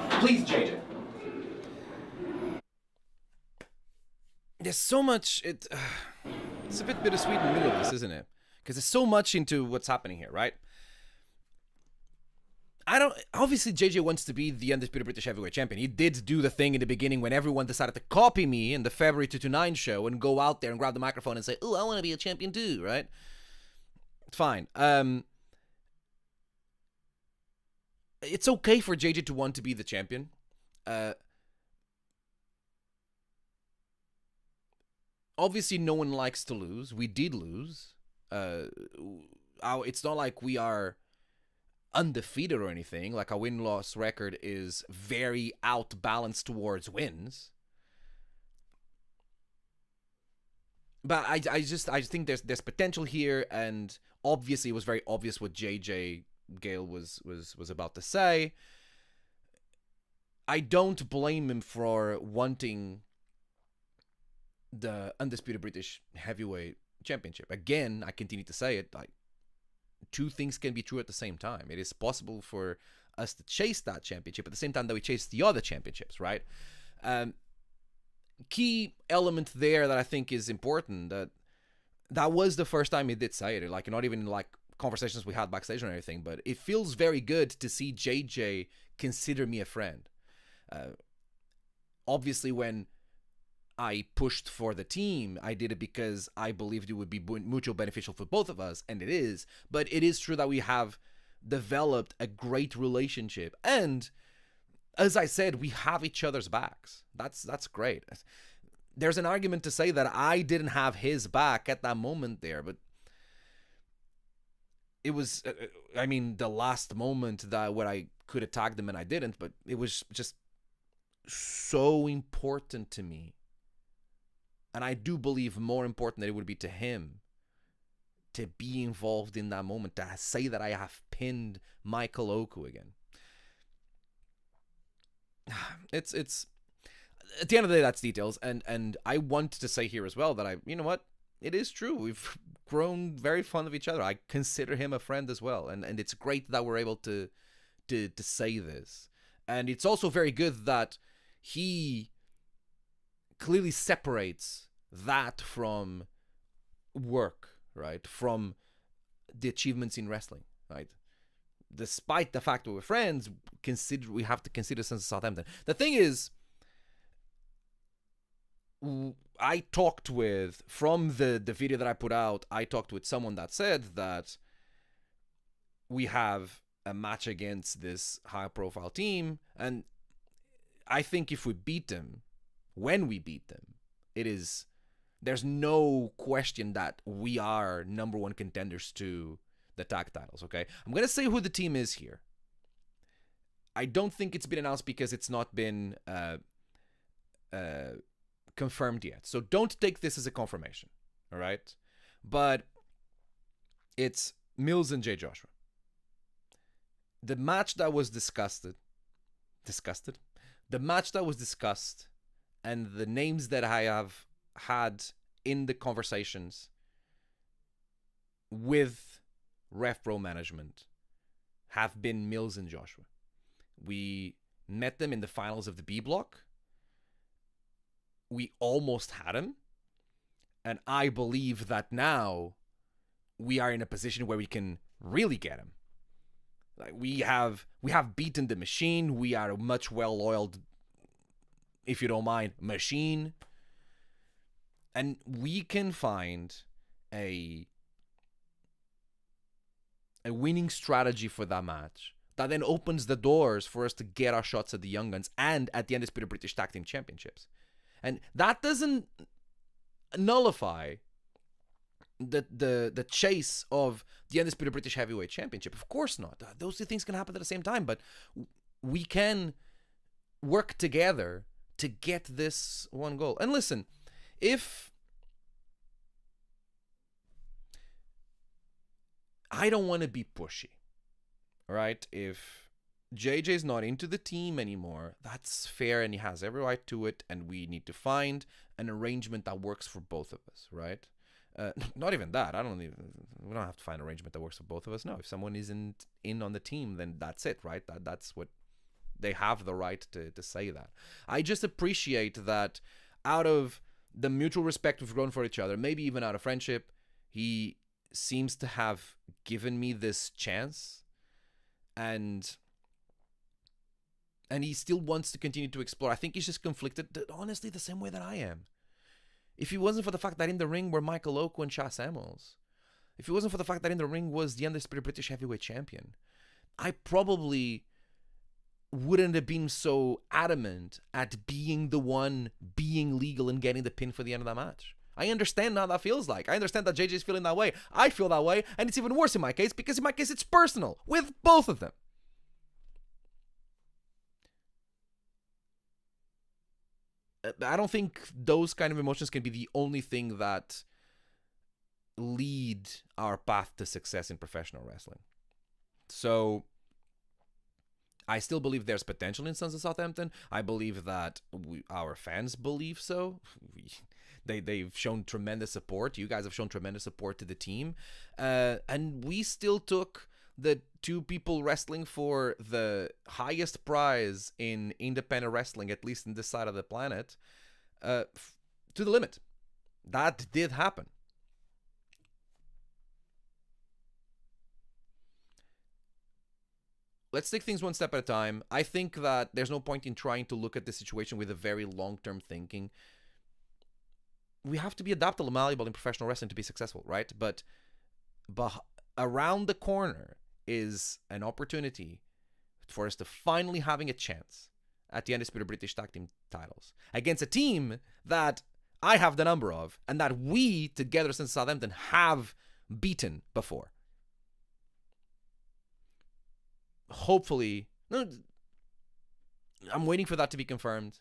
D: JJ.
A: There's so much. It's a bit bittersweet in the middle of this, isn't it? Because there's so much into what's happening here, right? Obviously, JJ wants to be the undisputed British heavyweight champion. He did do the thing in the beginning when everyone decided to copy me in the February 229 show and go out there and grab the microphone and say, "Oh, I want to be a champion too," right? It's fine. It's okay for JJ to want to be the champion. Obviously, no one likes to lose. We did lose. It's not like we are undefeated or anything. Like, our win-loss record is very outbalanced towards wins. But I think there's potential here, and obviously it was very obvious what JJ Gale was about to say. I don't blame him for wanting the undisputed British heavyweight championship. Again, I continue to say it, like, two things can be true at the same time. It is possible for us to chase that championship at the same time that we chase the other championships, right? Key element there that I think is important, that was the first time he did say it, like, not even like conversations we had backstage or anything, but it feels very good to see JJ consider me a friend. Obviously, when I pushed for the team, I did it because I believed it would be mutually beneficial for both of us, and it is. But it is true that we have developed a great relationship, and as I said, we have each other's backs. That's great. There's an argument to say that I didn't have his back at that moment there, but it was, the last moment that where I could have tagged him and I didn't, but it was just so important to me. And I do believe more important that it would be to him to be involved in that moment, to say that I have pinned Michael Oku again. It's at the end of the day, that's details. And I want to say here as well that it is true. We've grown very fond of each other. I consider him a friend as well. And it's great that we're able to say this. And it's also very good that he clearly separates that from work, right? From the achievements in wrestling, right? Despite the fact that we're friends, we have to consider Sons of Southampton. The thing is, I talked with, from the video that I put out, I talked with someone that said that we have a match against this high-profile team, and I think if we beat them, when we beat them, there's no question that we are number one contenders to the tag titles, okay? I'm going to say who the team is here. I don't think it's been announced because it's not been confirmed yet. So don't take this as a confirmation, all right? But it's Mills and Jay Joshua. The match that was discussed, the match that was discussed, and the names that I have had in the conversations with RevPro management have been Mills and Joshua. We met them in the finals of the B block. We almost had him. And I believe that now we are in a position where we can really get him. Like we have beaten the machine. We are a much well-oiled, if you don't mind, machine. And we can find a winning strategy for that match that then opens the doors for us to get our shots at the Young Guns and at the Undisputed British Tag Team Championships. And that doesn't nullify the chase of the Undisputed British Heavyweight Championship. Of course not. Those two things can happen at the same time, but we can work together to get this one goal. And listen, if I don't want to be pushy, right? If JJ's not into the team anymore, that's fair and he has every right to it, and we need to find an arrangement that works for both of us, right? Not even that. We don't have to find an arrangement that works for both of us. No, if someone isn't in on the team, then that's it, right? That's what they have the right to say that. I just appreciate that out of the mutual respect we've grown for each other, maybe even out of friendship, he seems to have given me this chance, and he still wants to continue to explore. I think he's just conflicted, honestly, the same way that I am. If it wasn't for the fact that in the ring were Michael Oku and Sha Samuels, if it wasn't for the fact that in the ring was the Undisputed British Heavyweight Champion, I probably wouldn't have been so adamant at being the one being legal and getting the pin for the end of that match. I understand how that feels like. I understand that JJ's feeling that way. I feel that way, and it's even worse in my case because in my case it's personal with both of them. I don't think those kind of emotions can be the only thing that lead our path to success in professional wrestling. So I still believe there's potential in Sons of Southampton. I believe that our fans believe so. They've shown tremendous support. You guys have shown tremendous support to the team. And we still took the two people wrestling for the highest prize in independent wrestling, at least in this side of the planet, to the limit. That did happen. Let's take things one step at a time. I think that there's no point in trying to look at the situation with a very long-term thinking. We have to be adaptable and malleable in professional wrestling to be successful, right? But around the corner is an opportunity for us to finally having a chance at the Undisputed British Tag Team titles against a team that I have the number of and that we, together since Southampton, have beaten before. Hopefully, I'm waiting for that to be confirmed.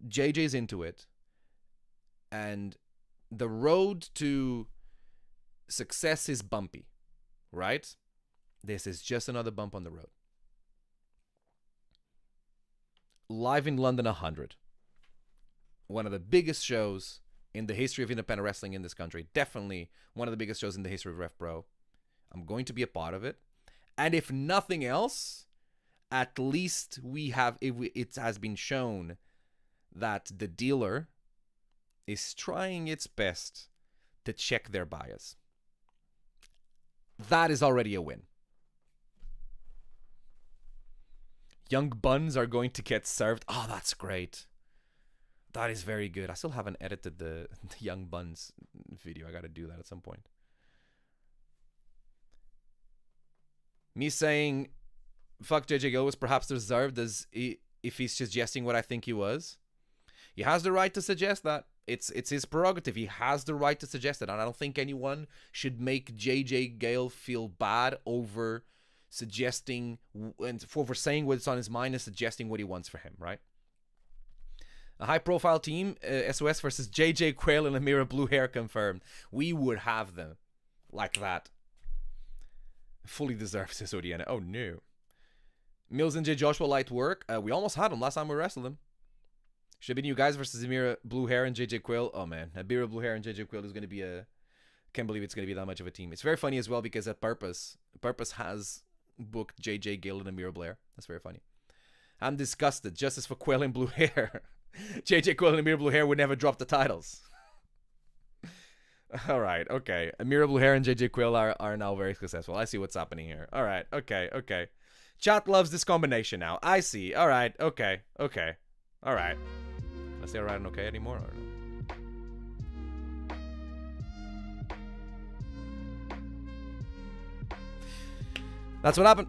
A: JJ's into it. And the road to success is bumpy, right? This is just another bump on the road. Live in London 100. One of the biggest shows in the history of independent wrestling in this country. Definitely one of the biggest shows in the history of RevPro. I'm going to be a part of it. And if nothing else, at least it has been shown that the dealer is trying its best to check their bias. That is already a win. Young buns are going to get served. Oh, that's great. That is very good. I still haven't edited the Young Buns video. I got to do that at some point. Me saying fuck JJ Gill was perhaps deserved as if he's suggesting what I think he was. He has the right to suggest that. It's his prerogative. He has the right to suggest it. And I don't think anyone should make JJ Gale feel bad over suggesting and for saying what's on his mind and suggesting what he wants for him, right? A high-profile team, SOS versus JJ Quayle and Amira Blue Hair confirmed. We would have them like that. Fully deserved, says Odiana. Oh, no. Mills and J. Joshua light work. We almost had him last time we wrestled him. Should have been you guys versus Amira Blue Hair and JJ Quayle. Oh, man. Amira Blue Hair and JJ Quayle is going to be a... Can't believe it's going to be that much of a team. It's very funny as well because at Purpose has booked JJ Gill and Amira Blair. That's very funny. I'm disgusted. Justice for Quayle and Blue Hair. JJ Quayle and Amira Blue Hair would never drop the titles. All right, okay. Amira Blue Hair and JJ Quayle are now very successful. I see what's happening here. All right, okay. Chat loves this combination now. I see. All right, okay. All right. I say all right and okay anymore? Or no? That's what happened.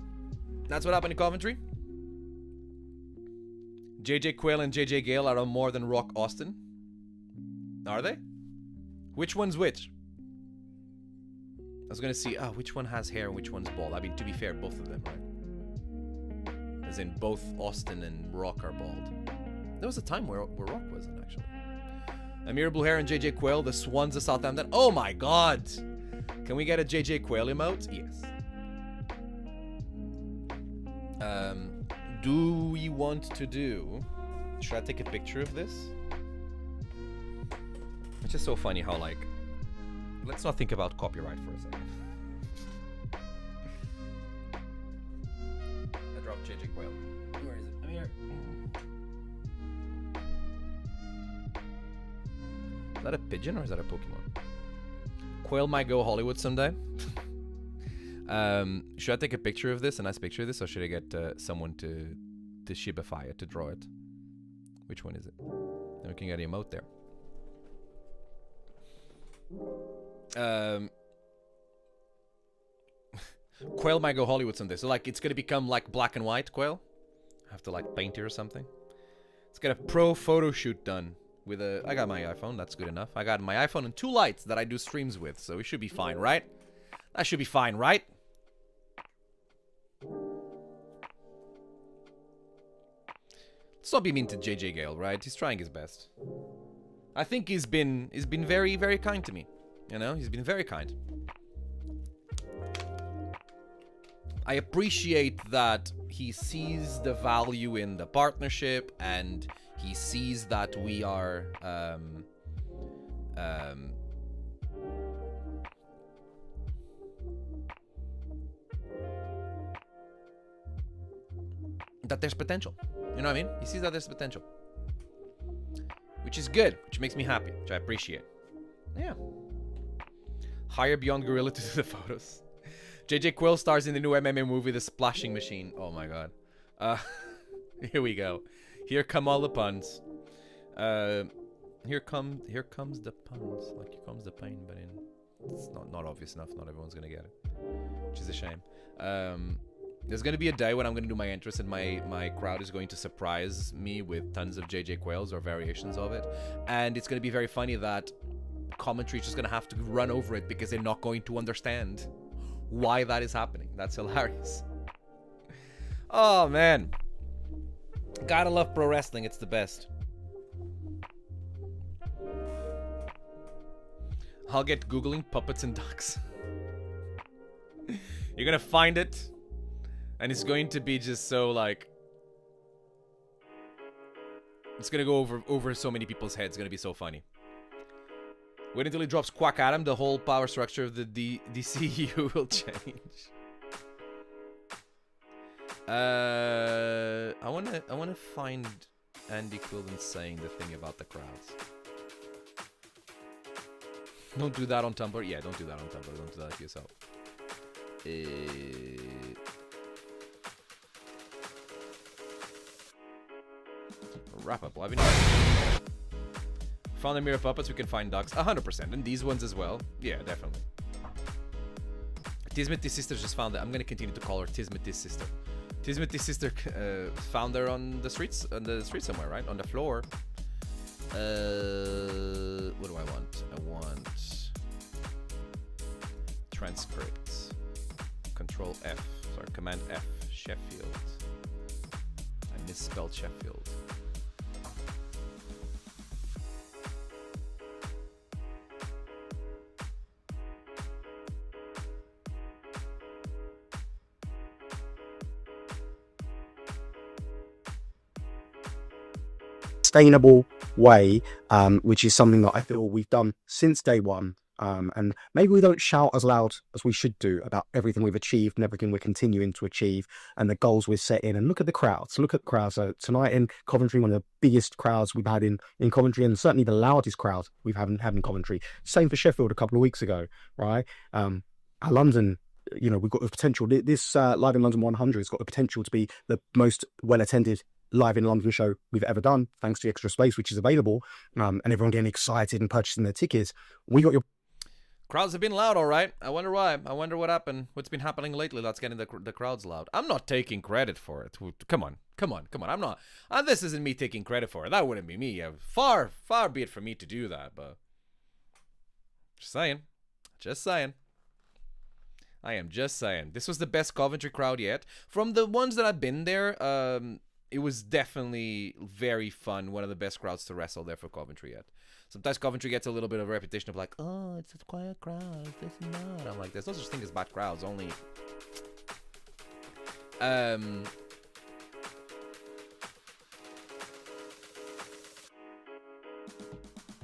A: That's what happened in Coventry. JJ Quayle and JJ Gale are on more than Rock Austin. Are they? Which one's which? I was gonna see, which one has hair and which one's bald. I mean, to be fair, both of them, right? As in, both Austin and Rock are bald. There was a time where Rock wasn't, actually. Amir Blue Hair and JJ Quayle, the Swans of Southampton. Oh my god! Can we get a JJ Quayle emote? Yes. Do we want to do... Should I take a picture of this? It's just so funny how, like... Let's not think about copyright for a second. I dropped JJ Quayle. Where is it? I'm here. Is that a pigeon or is that a Pokemon? Quayle might go Hollywood someday. Should I take a picture of this, a nice picture of this, or should I get someone to Shibify it, to draw it? Which one is it? Then we can get an emote there. Quayle might go Hollywood someday. So like it's gonna become like black and white Quayle. I have to like paint it or something. Let's get a pro photo shoot done with a... I got my iPhone, that's good enough. I got my iPhone and 2 lights that I do streams with, so we should be fine, right? That should be fine, right? Let's not be mean to JJ Gale, right? He's trying his best. I think he's been very, very kind to me. You know, he's been very kind. I appreciate that he sees the value in the partnership and he sees that we are that there's potential. You know what I mean? He sees that there's potential. Which is good, which makes me happy, which I appreciate. Yeah. Hire Beyond Gorilla to do the photos. JJ Quill stars in the new MMA movie, The Splashing Machine. Oh my god. Here we go. Here come all the puns. Here comes the puns. Like, here comes the pain, but it's not obvious enough. Not everyone's gonna get it. Which is a shame. There's gonna be a day when I'm gonna do my entrance and my crowd is going to surprise me with tons of JJ Quails or variations of it. And it's gonna be very funny that commentary is just gonna have to run over it because they're not going to understand why that is happening. That's hilarious. Oh man. Gotta love pro wrestling, it's the best. I'll get Googling puppets and ducks. You're gonna find it, and it's going to be just so like... It's gonna go over so many people's heads. It's gonna be so funny. Wait until he drops Quack Adam, the whole power structure of the DCU will change. I wanna find Andy Quillen saying the thing about the crowds. Don't do that on Tumblr. Yeah, don't do that on Tumblr. Don't do that to yourself. Wrap up. Well, found the mirror puppets. We can find ducks. 100%, and these ones as well. Yeah, definitely. Tismit's sister just found it. I'm gonna continue to call her Tismit's sister. Tismit's sister found her on the street somewhere, right? On the floor. What do I want? I want transcripts. Control F. Sorry, Command F. Sheffield. I misspelled Sheffield.
H: Sustainable way, which is something that I feel we've done since day one. And maybe we don't shout as loud as we should do about everything we've achieved and everything we're continuing to achieve and the goals we're setting. And look at the crowds. Look at the crowds. So tonight in Coventry, one of the biggest crowds we've had in Coventry, and certainly the loudest crowd we've had in Coventry. Same for Sheffield a couple of weeks ago, right? Our London, you know, we've got the potential. This Live in London 100 has got the potential to be the most well-attended Live in London show we've ever done, thanks to the extra space which is available, and everyone getting excited and purchasing their tickets. We got your
A: crowds have been loud, all right. I wonder why. I wonder what happened. What's been happening lately that's getting the crowds loud. I'm not taking credit for it. Come on. I'm not. This isn't me taking credit for it. That wouldn't be me. Far be it from me to do that, but just saying. I am just saying. This was the best Coventry crowd yet. From the ones that I've been there, it was definitely very fun. One of the best crowds to wrestle there for Coventry yet. Sometimes Coventry gets a little bit of a reputation of like, oh, it's a quiet crowd, this and that. I'm like, there's no such thing as bad crowds, only...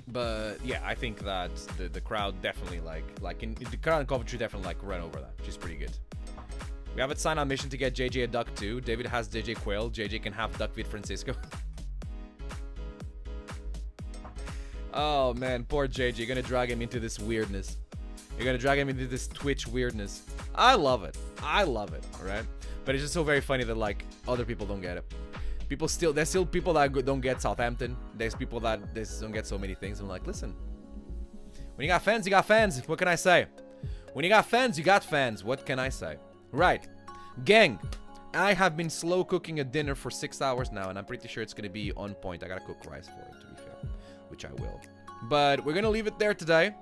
A: But yeah, I think that the crowd definitely the crowd in Coventry definitely like run over that, which is pretty good. We have a sign on mission to get JJ a duck too. David has JJ Quail. JJ can have duck with Francisco. Oh man, poor JJ. You're gonna drag him into this weirdness. You're gonna drag him into this Twitch weirdness. I love it, alright? But it's just so very funny that like other people don't get it. There's still people that don't get Southampton. There's people that don't get so many things. I'm like, listen. When you got fans, you got fans. What can I say? When you got fans, you got fans. What can I say? Right. Gang, I have been slow cooking a dinner for 6 hours now, and I'm pretty sure it's going to be on point. I got to cook rice for it, to be fair, which I will. But we're going to leave it there today.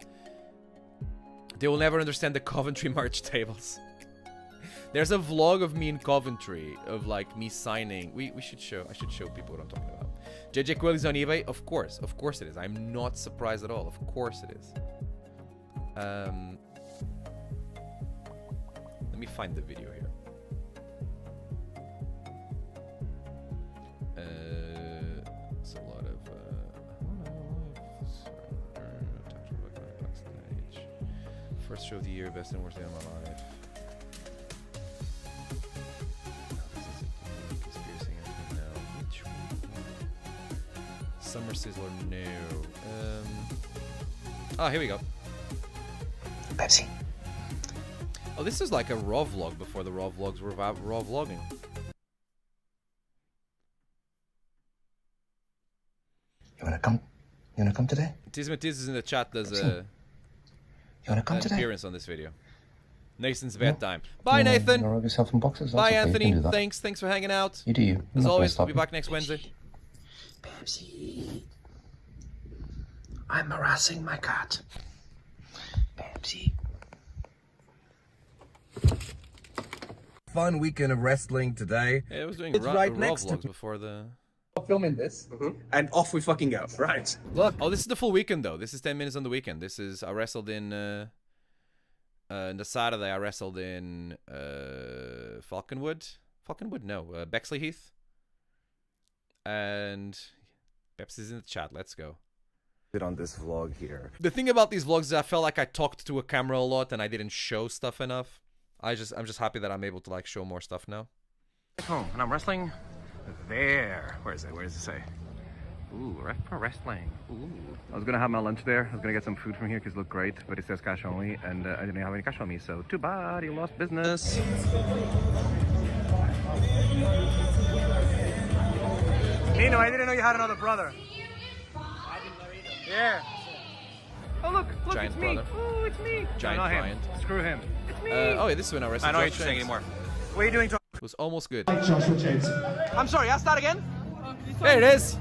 A: They will never understand the Coventry merch tables. There's a vlog of me in Coventry, of like me signing. I should show people what I'm talking about. JJ Quill is on eBay? Of course it is. I'm not surprised at all. Of course it is. Let me find the video here. It's a lot of first show of the year, best and worst day of my life. Conspiracy no. Which one? Summer Sizzler, no. Oh, here we go.
I: Pepsi.
A: Oh, this is like a raw vlog before the raw vlogs were raw vlogging.
I: You wanna come? You wanna come today?
A: Tismatiz is in the chat. There's
I: You wanna come
A: an
I: today?
A: appearance on this video. Nathan's bedtime. Bye, Nathan.
I: Rub yourself some boxes.
A: Bye,
I: That's okay, you
A: Anthony.
I: can do that.
A: Thanks for hanging out.
I: You do you.
A: As
I: I'm
A: always,
I: not
A: we'll be
I: gonna
A: back next Wednesday.
I: Pepsi. I'm harassing my cat. Pepsi.
D: Fun weekend of wrestling today.
A: Yeah, I was doing
D: It's
A: raw
D: right next to
A: vlogs before the...
D: Filming this, and off we fucking go. Right. Look.
A: Oh, this is the full weekend though. This is 10 minutes on the weekend. This is I wrestled in the Saturday. I wrestled in Falconwood. No, Bexley Heath. And Pepsi's in the chat. Let's go.
D: On this vlog here.
A: The thing about these vlogs is I felt like I talked to a camera a lot and I didn't show stuff enough. I'm just happy that I'm able to like show more stuff now.
J: Home and I'm wrestling there. Where is it? Where does it say? Ooh, RevPro wrestling. Ooh. I was gonna have my lunch there. I was gonna get some food from here because it looked great, but it says cash only, and I didn't have any cash on me, so too bad. You lost business. Nino, I didn't know you had another brother. I didn't know either. Yeah. Oh, look,
A: Giant
J: it's me.
A: brother.
J: Oh, it's me.
A: Giant
J: no, not him.
A: giant.
J: Screw him. It's me.
A: Oh, yeah, this is when I wrestled.
J: I know what
A: Josh
J: you're saying
A: James.
J: anymore. What are you doing?
A: It was almost good.
K: Joshua James.
J: I'm sorry, ask that again?
A: There it is.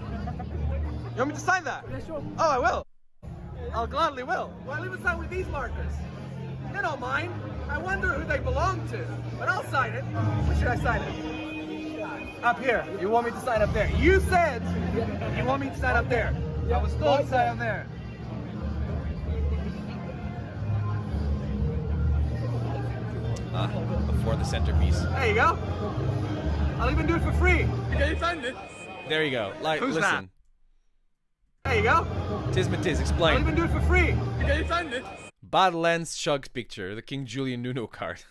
J: You want me to sign that? Yeah, sure. Oh, I will. I'll gladly will. Well, I'll even sign with these markers. You don't mind. I wonder who they belong to. But I'll sign it. Where should I sign it? Up here. You want me to sign up there? You said you want me to sign up there. I was told to sign up there.
A: Before the centerpiece.
J: There you go. I'll even do it for free. Can you sign this?
A: There you go. Like,
J: Who's
A: listen.
J: There you go.
A: Tismatiz,
J: I'll
A: explain.
J: even do it for free. Can you sign this?
A: Badlands Shug's picture, the King Julian Nuno card.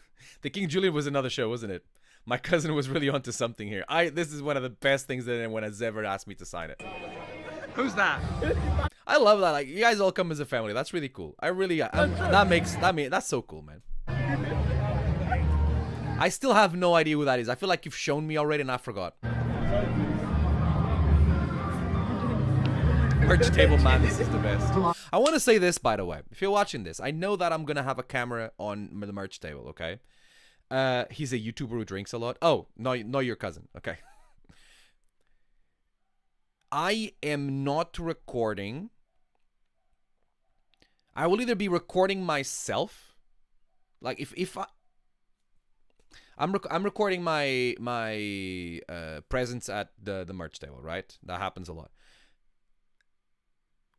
A: The King Julian was another show, wasn't it? My cousin was really onto something here. This is one of the best things that anyone has ever asked me to sign it.
J: Who's that?
A: I love that. Like, you guys all come as a family. That's really cool. That's so cool, man. I still have no idea who that is. I feel like you've shown me already and I forgot. Merch table man, this is the best. I want to say this, by the way. If you're watching this, I know that I'm going to have a camera on the merch table, okay? He's a YouTuber who drinks a lot. Oh, no, your cousin. Okay. I am not recording. I will either be recording myself. Like, if I'm recording my presence at the merch table, right? That happens a lot.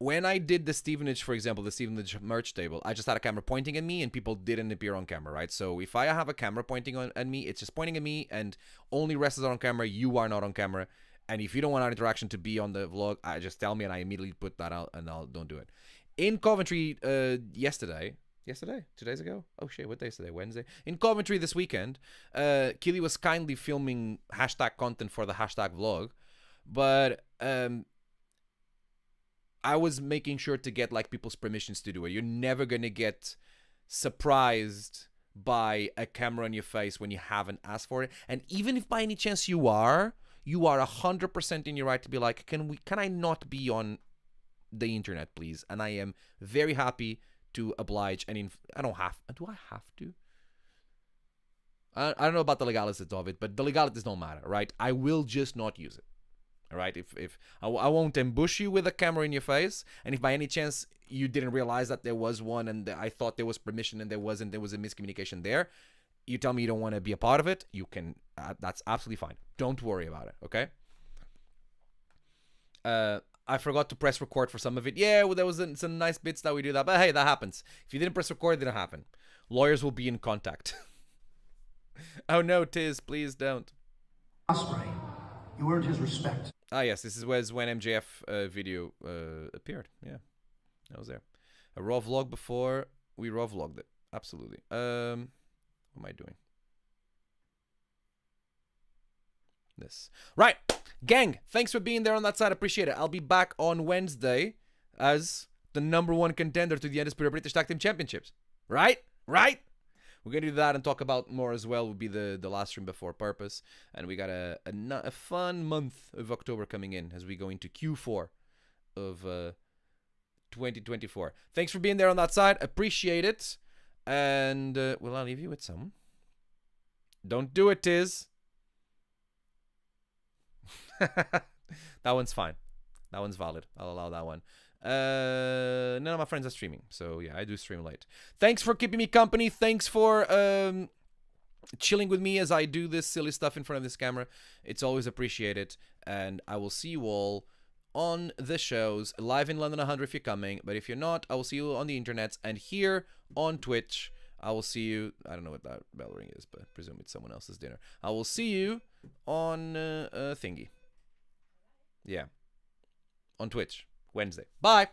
A: When I did the Stevenage, for example, the Stevenage merch table, I just had a camera pointing at me and people didn't appear on camera, right? So if I have a camera pointing at me, it's just pointing at me and only wrestlers are on camera, you are not on camera. And if you don't want our interaction to be on the vlog, just tell me and I immediately put that out and don't do it. In Coventry yesterday, 2 days ago? Oh shit, what day is today? Wednesday? In Coventry this weekend, Keely was kindly filming hashtag content for the hashtag vlog, but I was making sure to get like people's permissions to do it. You're never gonna get surprised by a camera on your face when you haven't asked for it. And even if by any chance you are 100% in your right to be like, can I not be on the internet, please? And I am very happy to oblige. And I don't have. Do I have to? I don't know about the legalities of it, but the legalities don't matter, right? I will just not use it. All right, if I won't ambush you with a camera in your face, and if by any chance you didn't realize that there was one and I thought there was permission and there wasn't, there was a miscommunication there, you tell me you don't want to be a part of it, you can, that's absolutely fine. Don't worry about it, okay? I forgot to press record for some of it. Yeah, well, there was some nice bits that we do that, but hey, that happens. If you didn't press record, it didn't happen. Lawyers will be in contact. Oh no, Tiz, please don't.
K: Osprey, you earned his respect.
A: Ah, yes, this was when MJF video appeared. Yeah, I was there. A raw vlog before we raw vlogged it. Absolutely. What am I doing? This. Right, gang, thanks for being there on that side. Appreciate it. I'll be back on Wednesday as the #1 contender to the Undisputed British Tag Team Championships. Right? We're going to do that and talk about more as well. Will be the last stream before Purpose. And we got a fun month of October coming in as we go into Q4 of 2024. Thanks for being there on that side. Appreciate it. And, well, I'll leave you with some. Don't do it, Tiz. That one's fine. That one's valid. I'll allow that one. None of my friends are streaming, so yeah, I do stream late. Thanks for keeping me company. Thanks for chilling with me as I do this silly stuff in front of this camera. It's always appreciated, and I will see you all on the shows live in London 100 if you're coming. But if you're not, I will see you on the internets and here on Twitch. I will see you. I don't know what that bell ring is, but I presume it's someone else's dinner. I will see you on thingy. Yeah, on Twitch. Wednesday. Bye.